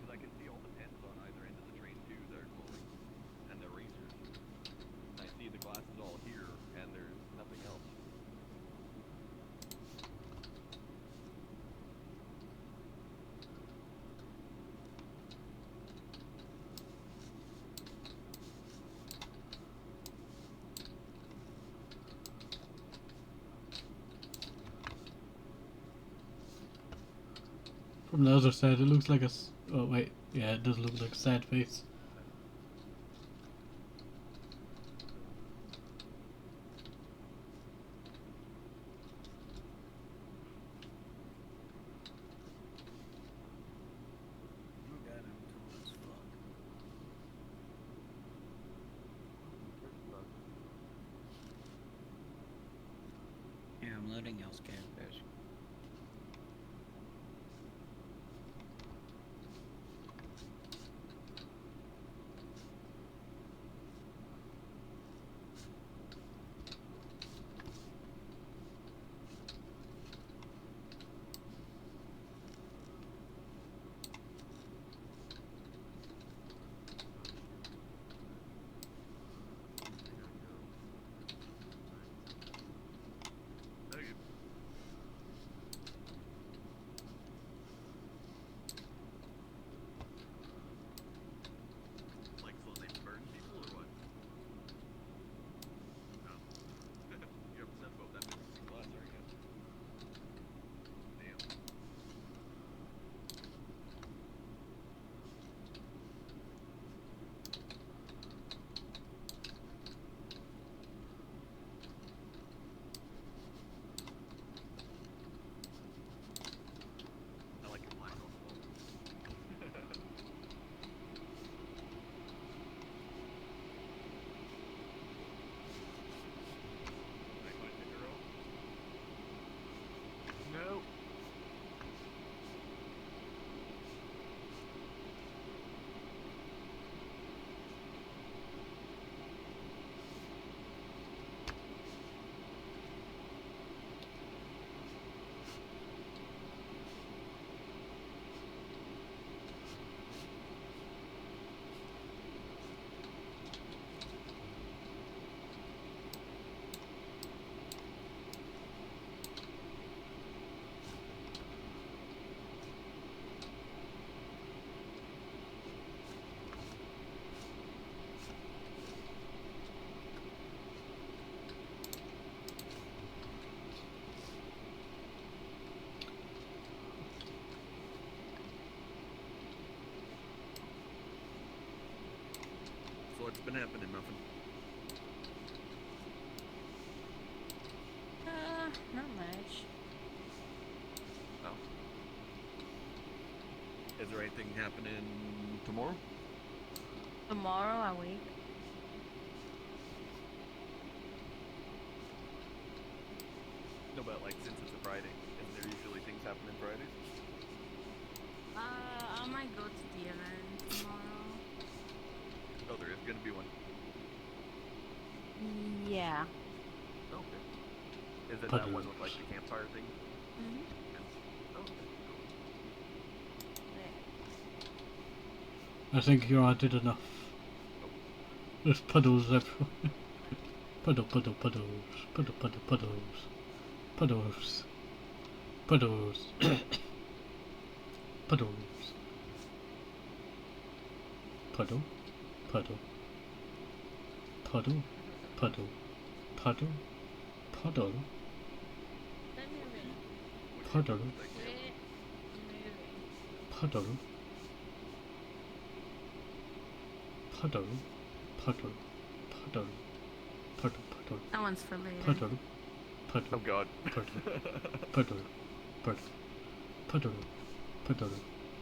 Because I can see all the pens on either end of the train too that are glowing, and the erasers. And I see the glasses all here, and there's nothing else. From the other side, it looks like oh wait, yeah, it does look like a sad face. Here, I'm loading else characters. There you like, so they burn people or what? No. You're upset about that missing class, aren't you? Damn. I like your black on the wall. Night my finger roll. No. So what's been happening, Muffin? Not much. Oh. Is there anything happening tomorrow? Tomorrow a week. No, but like since it's a Friday, isn't there usually things happening Fridays? I might go to the event tomorrow. Oh, there is gonna be one. Yeah. Okay. Is it that Puddles. one with like the campfire thing? Mm-hmm. Yeah. Okay. I think you added enough. There's puddles everywhere. Puddles. Puddles. Puddles. Puddles. Puddle. Puddle. Puddle. Puddle. Puddle. Puddle. Let me ring. Puddle. Wait. Puddle. Puddle. Puddle. Puddle. Puddle. Puddle. That one's for later. Puddle. Puddle. Oh God. Puddle. Puddle. Puddle. Puddle. Puddle.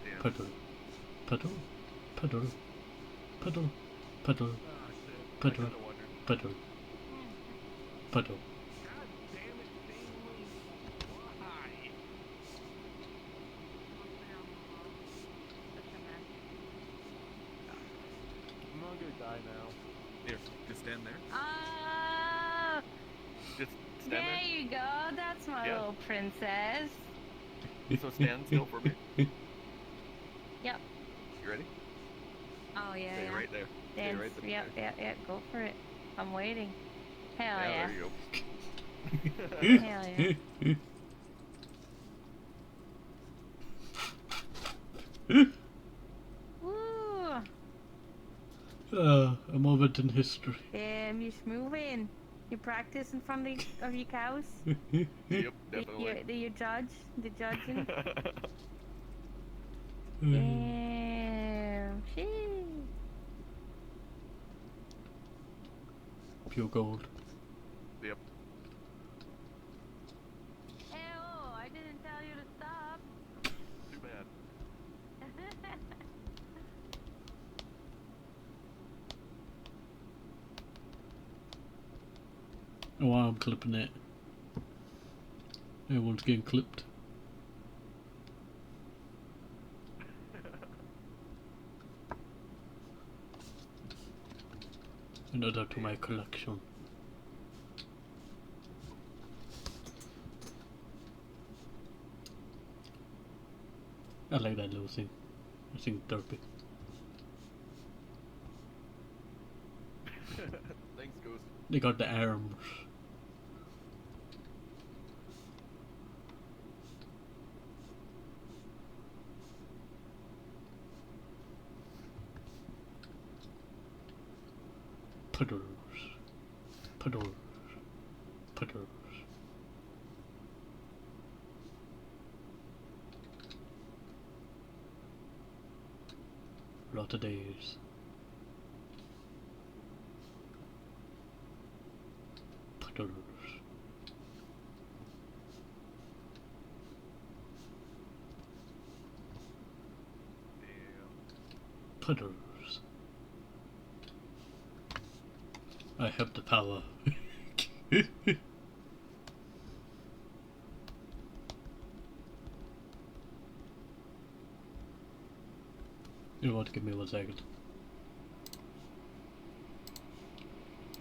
Damn. Puddle. Puddle. Puddle. Puddle. Puddle. Ah, shit. Puddle. Kinda wondered. Puddle. Puddle. God damn it, Damon. Why? I'm not gonna die now. Here, just stand there. Oh, Just stand there you go. That's my Yeah. little princess. there. So stand still for me. Yep. You ready? Oh yeah, Stay yeah. right there. Stay Dance. right there. Yep. Go for it. I'm waiting. Hell Yeah, yeah. there you go. Hell yeah. Woo! A moment in history. Damn, you're moving. You practice in front of your cows? Yep, definitely. Do you judge? The judging? Damn. Sheesh. Pure gold. Yep. Hey, oh, I didn't tell you to stop. Too bad. Oh, I'm clipping it. Everyone's getting clipped. Another to my collection. I like that little thing. I think derpy. Thanks, Ghost. They got the arms. Puddles. Puddles. Puddles. Lot of days. Puddles. Damn. Puddles. I have the power. You know what? Give me 1 second.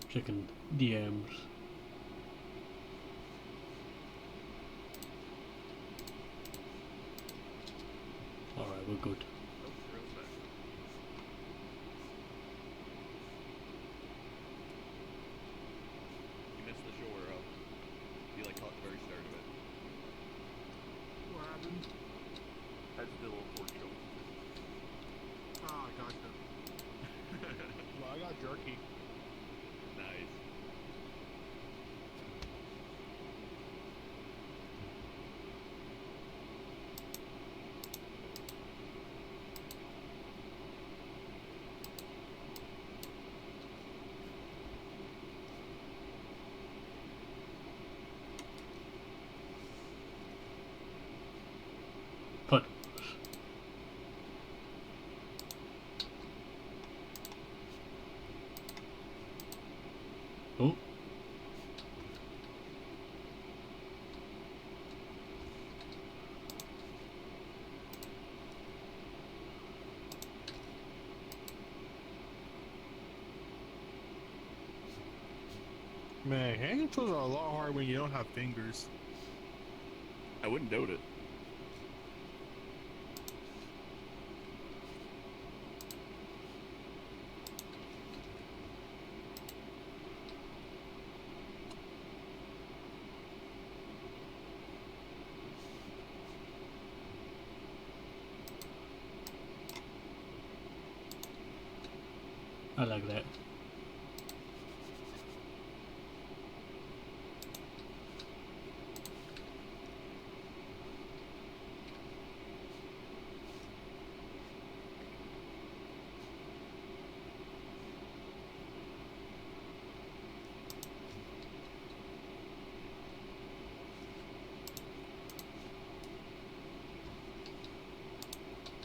Checking DMs. Alright, we're good. Oh, real back. You missed the shore up. You like caught the very start of it. What happened? That's the little pork show. Ah, gotcha. Well, I got jerky. Nice. Puddles. Oh. Man, hand controls are a lot harder when you don't have fingers. I wouldn't doubt it. I like that.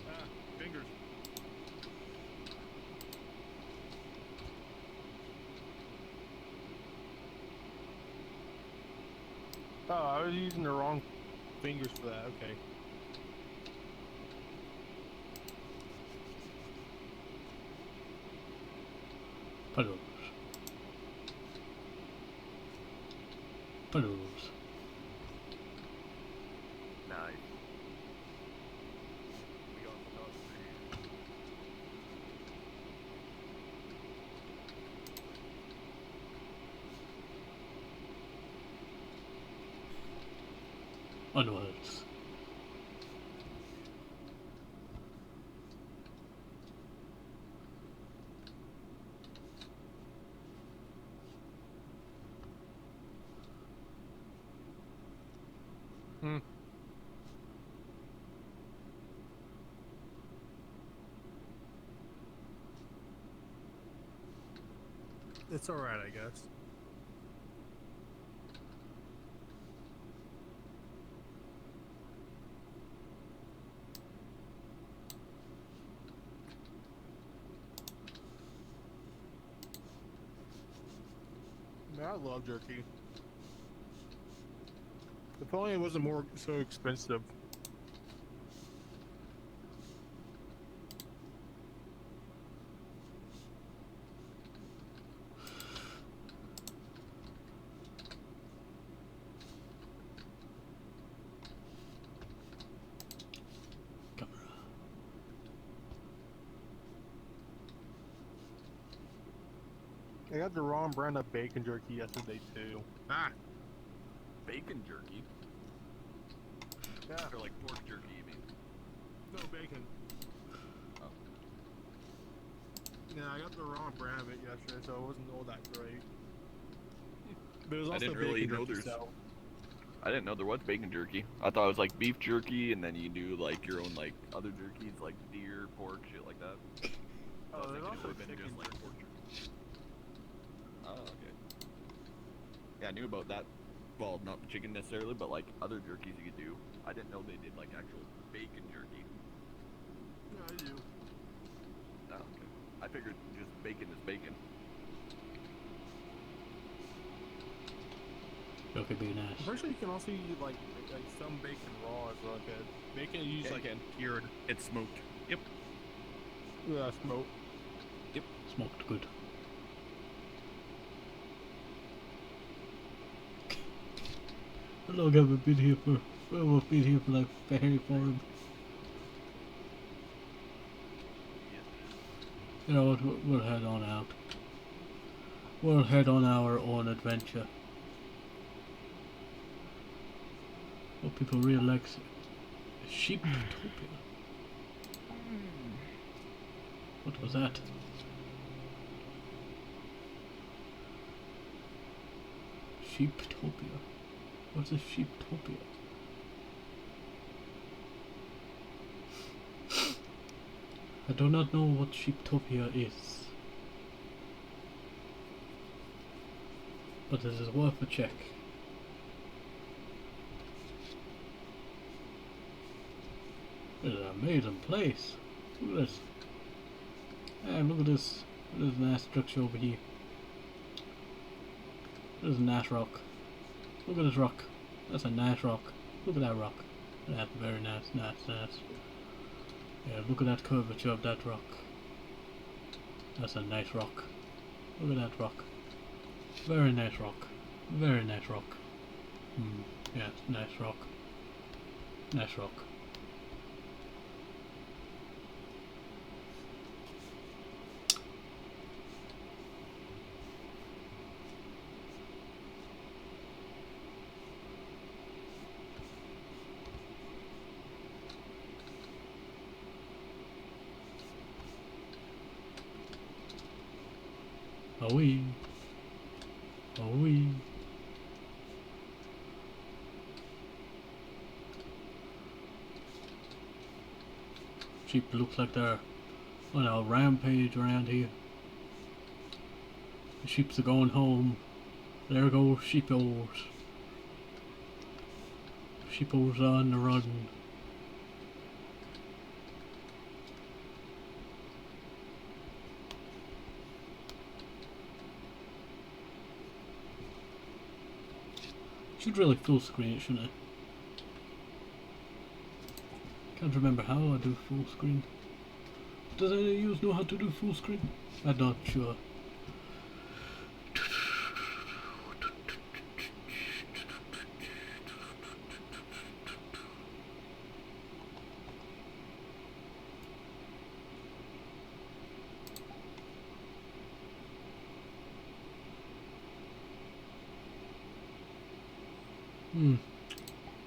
Ah, fingers. Oh, I was using the wrong fingers for that. Okay. Puddles. Puddles. Nice. We got the top three. Onwards. Hmm. It's alright, I guess. Man, I love jerky. If only it wasn't more so expensive. Camera. I got the wrong brand of bacon jerky yesterday too. Ah! Bacon jerky? Yeah. Or like pork jerky, you mean? No bacon. Oh. Yeah, I got the wrong brand of it yesterday, so it wasn't all that great. But it was I also didn't really bacon know jerky, there's- so. I didn't know there was bacon jerky. I thought it was like beef jerky, and then you do like your own like other jerkies, like deer, pork, shit like that. I Oh, was there's thinking it also would've been chicken just like jerky. pork jerky. Oh, okay. Yeah, I knew about that. Well, not the chicken necessarily, but like other jerkies you could do. I didn't know they did like actual bacon jerky. Yeah, I do. Oh, okay. I figured just bacon is bacon. Okay, be nice. I'm pretty sure you can also use like some bacon raw as well. Like bacon you use Yeah, you like can. cured. It's smoked. Yep. Yeah, smoke. Smoked good. How long have we been here for? Well, we've been here for like very far. You know what? We'll head on out. We'll head on our own adventure. What people really like Sheeptopia. What was that? Sheeptopia. What's a Sheeptopia? I do not know what Sheeptopia is. But this is worth a check. It is an amazing place. Look at this. Hey, look at this. There's a nice structure over here. There's a nice rock. Look at this rock. That's a nice rock. Look at that rock. That's very nice, nice. Yeah, look at that curvature of that rock. That's a nice rock. Look at that rock. Very nice rock. Very nice rock. Yes, nice rock. Nice rock. Oh wee. Oh wee. Sheep looks like they're on a rampage around here. The sheeps are going home. There go sheepos. Sheepos on the run. Should really full screen it, shouldn't I? Can't remember how I do full screen. Does any of you know how to do full screen? I'm not sure.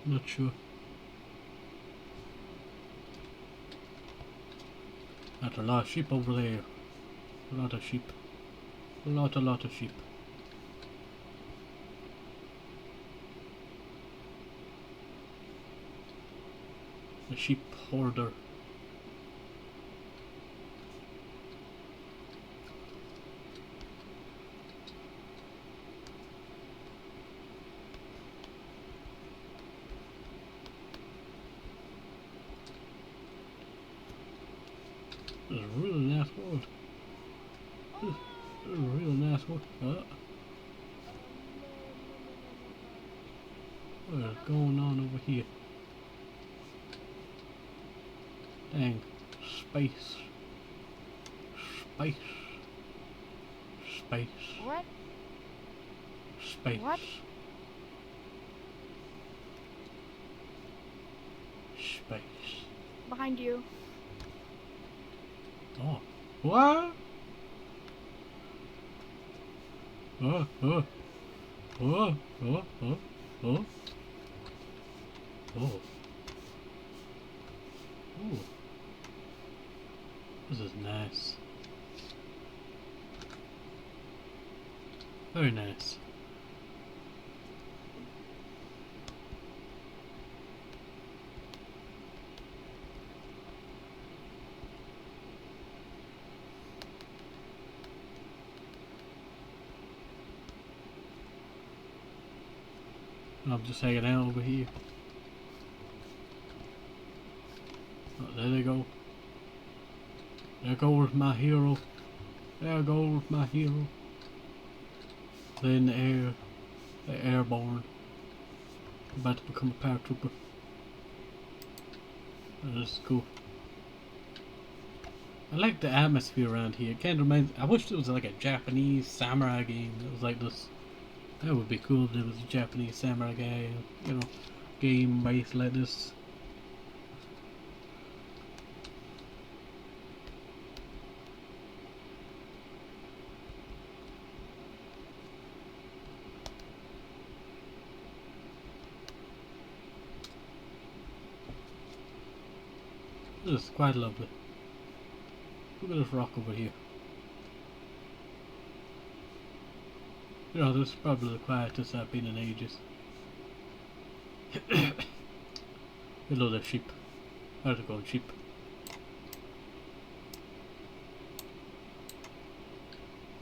Not sure. That's a lot of sheep over there. A lot of sheep. A lot of sheep. A sheep hoarder. This is a really nice wood. This is a really nice wood. What is going on over here? Dang. Space. Space. Space. What? Space. What? Space. Behind you. Oh. What? Oh. Oh. Oh. Oh. Oh. Oh. Oh. Ooh. This is nice. Very nice. I'm just hanging out over here. Oh, there they go. There goes my hero. There goes my hero. They're in the air. They're airborne. About to become a paratrooper. Oh, this is cool. I like the atmosphere around here. It kind of reminds. I wish there was like a Japanese samurai game that was like this. That would be cool if there was a Japanese samurai guy, you know, game based like this. This is quite lovely. Look at this rock over here. You know, this is probably the quietest I've been in ages. Hello there, sheep. How's it going, sheep?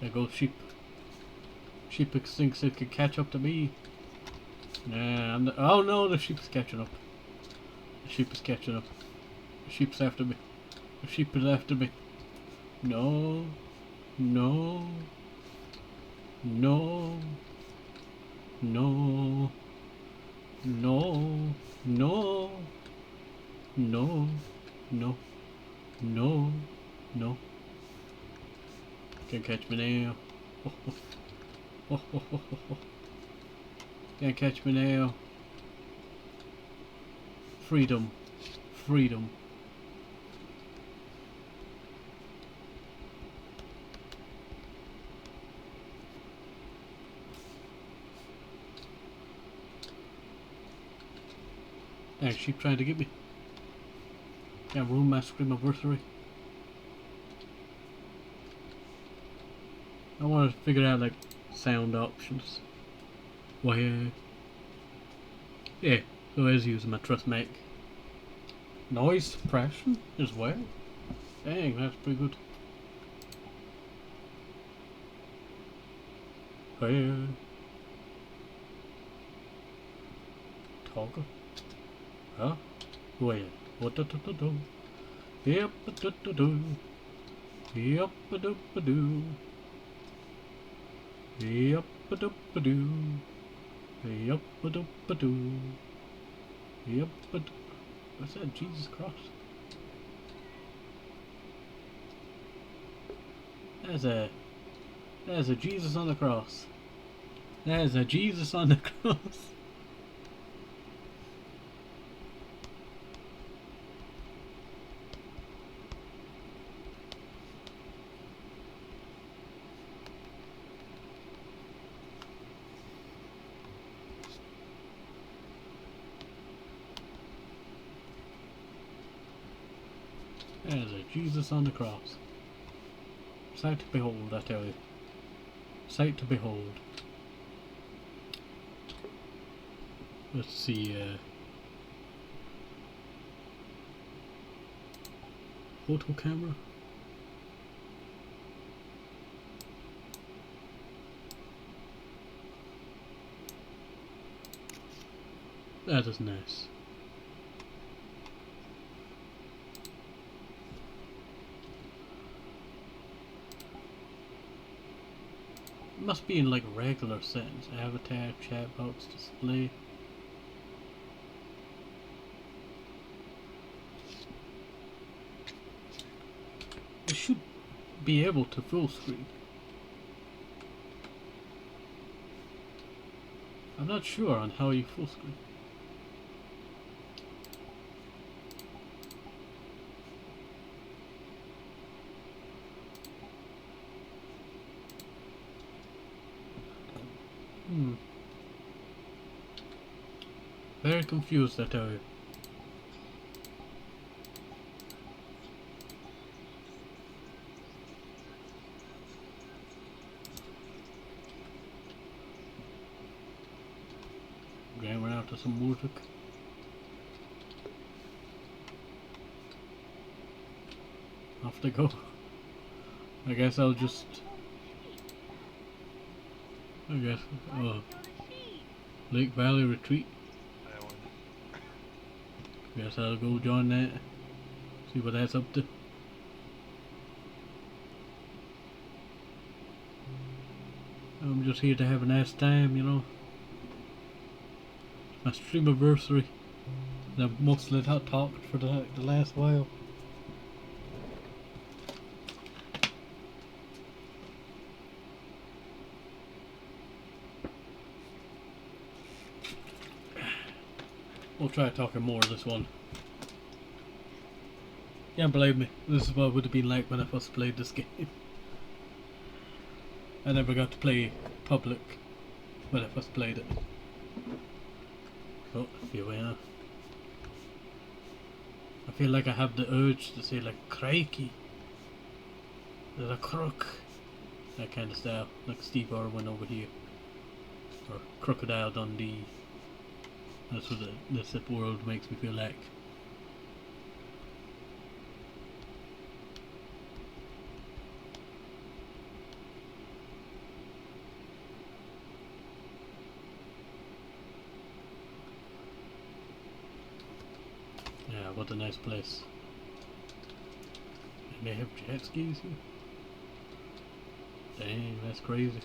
There goes sheep. Sheep thinks it can catch up to me. Nah, I'm the, oh no, the sheep is catching up. The sheep is catching up. The sheep's after me. The sheep is after me. No. No. No. No. No. No. No. No. No. No. Can't catch me now. Oh, oh. Oh, oh, oh, oh, oh. Can't catch me now. Freedom. Freedom. There's sheep trying to get me. Can't ruin my STREAM-VERSARY. I want to figure out like sound options. Why? Yeah, so I was using my trust mic. Noise suppression as well. Dang, that's pretty good. Hey. Toggle. Huh? Wait. What do do do do? Yep do do do. Yep do do. Yep do do. Yep do do. Yep. What's that? Jesus Christ. There's a Jesus on the cross. There's a Jesus on the cross. There's a Jesus on the cross. Sight to behold, I tell you. Sight to behold. Let's see, photo camera. That is nice. It must be in like regular settings. Avatar, chat box, display. should be able to full screen. I'm not sure on how you full screen. Very confused, I tell you. Going around to some music. Off they go. I guess I'll just... Lake Valley Retreat. That one. Guess I'll go join that. See what that's up to. I'm just here to have a nice time, you know. My stream-anniversary. And I've mostly not talked for the last while. We'll try talking more this one. Can't believe me. This is what it would have been like when I first played this game. I never got to play public when I first played it. Oh, here we are. I feel like I have the urge to say like crikey. There's a crook. That kind of style. Like Steve Irwin over here. Or Crocodile Dundee. That's what this world makes me feel like. Yeah, what a nice place. And they have jet skis here. Dang, that's crazy.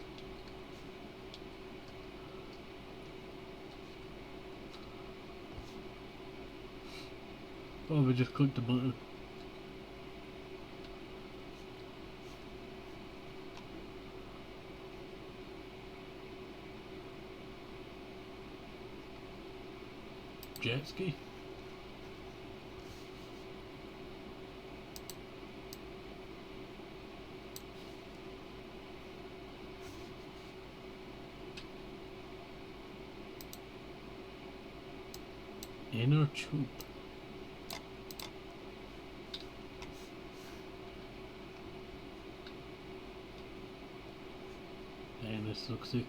Oh, we just clicked the button. Jet ski? Inner tube. Damn, this looks sick.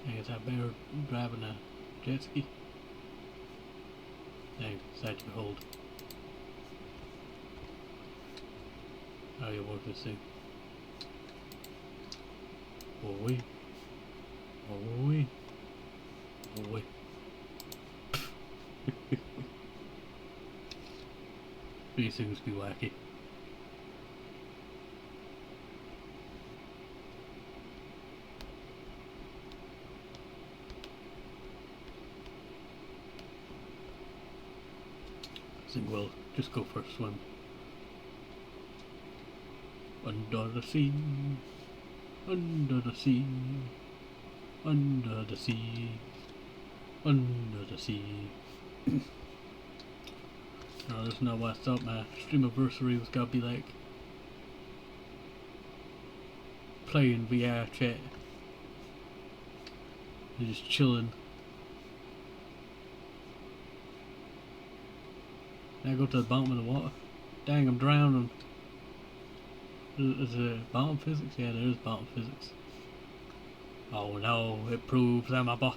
I guess I better driving a jet ski. Dang, sight to behold. How you work this thing? Oh wee. Oh wee. Oh wee. These things be wacky. I think we'll just go for a swim. Under the sea, under the sea, under the sea, under the sea. No, there's no way I thought my stream-anniversary was gonna be like playing VR chat. You're just chilling. Now I go to the bottom of the water. Dang, I'm drowning. Is there bottom physics? Yeah, there is bottom physics. Oh no, it proves I'm a boss.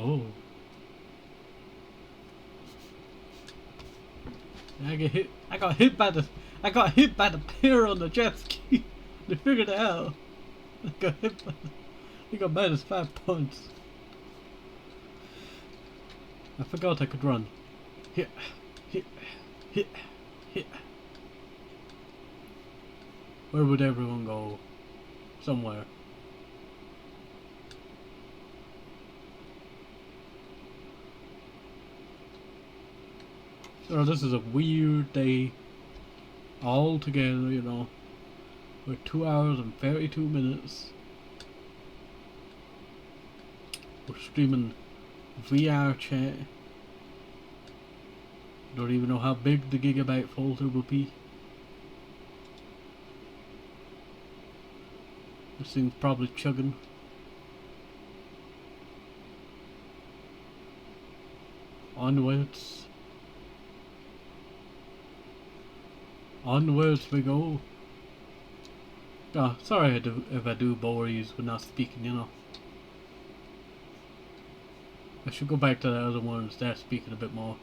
Oh. I got hit by the pier on the jet ski. They figured it out. I got hit by He got -5 points. I forgot I could run. Here, here, here, here. Where would everyone go? Somewhere. So this is a weird day all together, you know. We're 2 hours and 32 minutes. We're streaming VR chat. Don't even know how big the gigabyte folder will be. This thing's probably chugging. Onwards. Onwards we go. Oh, sorry if I do bore you with not speaking, you know. I should go back to the other one and start speaking a bit more.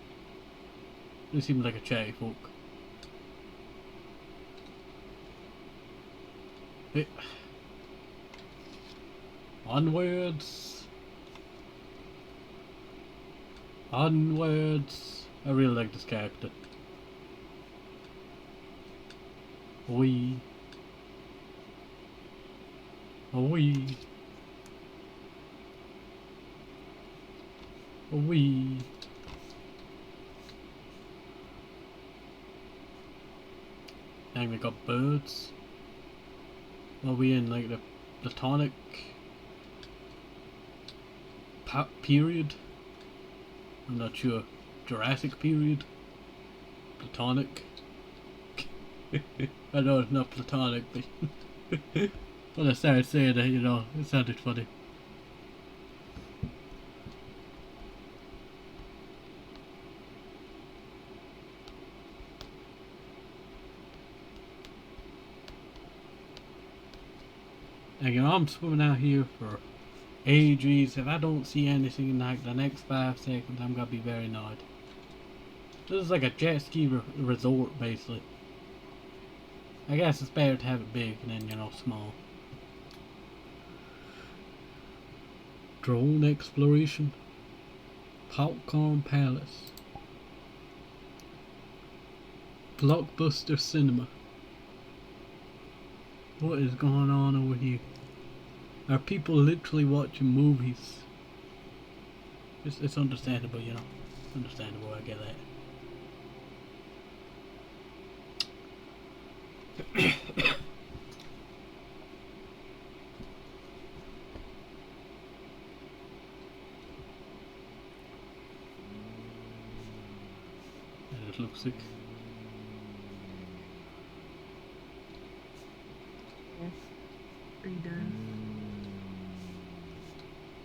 They seem like a chatty folk. Hey. Onwards. Onwards. I really like this character. Wee. Wee. Wee. And we got birds. Are we in like the Platonic period? I'm not sure. Jurassic period? Platonic? I know it's not Platonic, but when I started saying that, you know, it sounded funny. And you know, I'm swimming out here for ages. If I don't see anything in like the next 5 seconds, I'm gonna be very annoyed. This is like a jet ski resort, basically. I guess it's better to have it big than, you know, small. Drone exploration. Popcorn Palace. Blockbuster Cinema. What is going on over here? Are people literally watching movies? It's understandable, you know. Understandable, I get that. It looks sick. Yes. Are you done?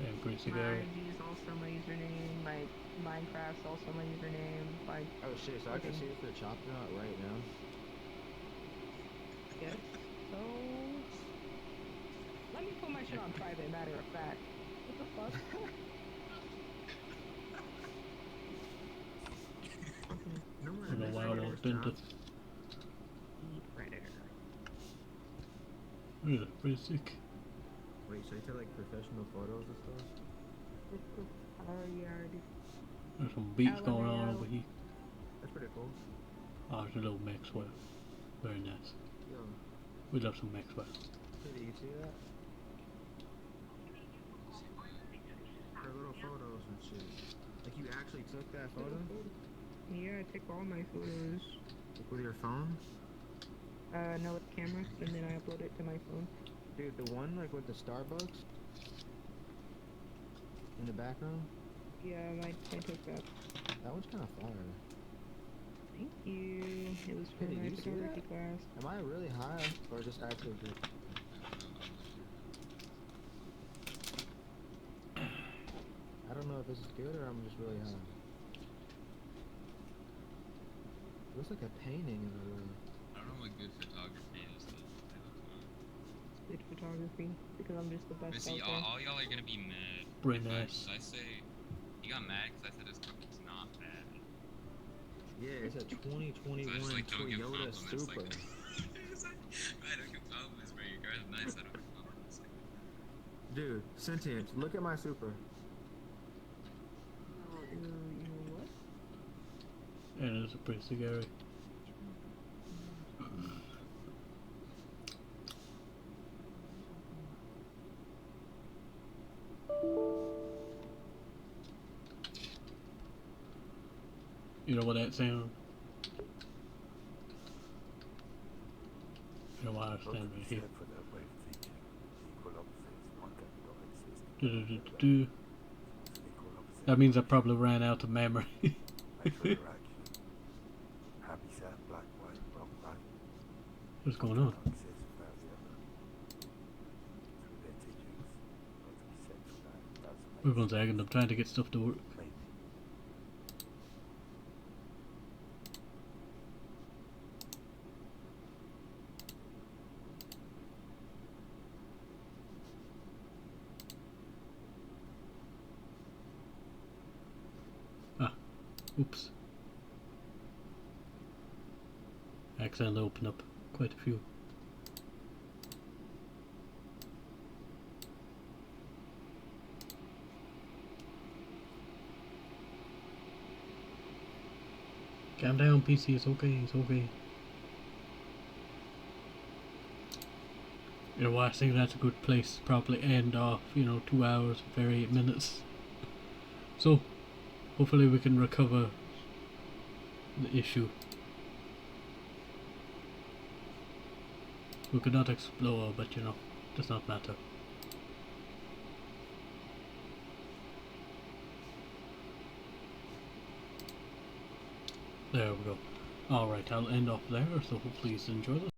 Yeah, pretty sick. My RNG is also my username. My Minecraft's also my username. My Oh shit, so I can see if they're chopping out right now. guess so. Let me put my shit on private, matter of fact. What the fuck? I don't know why I walked into. Predator. Yeah, pretty sick. Wait, so you take like professional photos and stuff? Oh, yeah, already. There's some beats going on over here. That's pretty cool. Oh, there's a little Maxwell. Very nice. Yo, We love some Maxwell. did you see that? Her little photos and shit. Like you actually took that photo? Yeah, I take all my photos. Like with your phone? No, with the camera, and then I upload it to my phone. Dude, the one like with the Starbucks in the background? Yeah, I took that. That one's kind of fire. Thank you. It was for Hey, my you see photography that? class. Am I really high or just actually good? I don't know if this is good or I'm just really high. It looks like a painting in a room. I don't know what good photography is though. Good photography, because I'm just the But best see, out there. all y'all are gonna be mad. Pretty if nice. I say, you got mad because I said this company's not bad. Yeah, it's a 2021 So I just like don't give Toyota compliments. Supra. Like, I don't give compliments, bro. Your car's nice. I don't give compliments. Dude, sentient. Look at my super. You what? And it's pretty scary. You know what that sound? You know why I stand right here. Do-do-do-do-do. That means I probably ran out of memory. What's going on? Wait 1 second, I'm trying to get stuff to work. Ah, oops. I accidentally opened up quite a few. Calm down, PC, it's okay, it's okay. You know what, I think that's a good place to probably end off, 2 hours, 38 minutes. So, hopefully we can recover the issue. We could not explore, but does not matter. There we go. Alright, I'll end off there, so hopefully you enjoy this.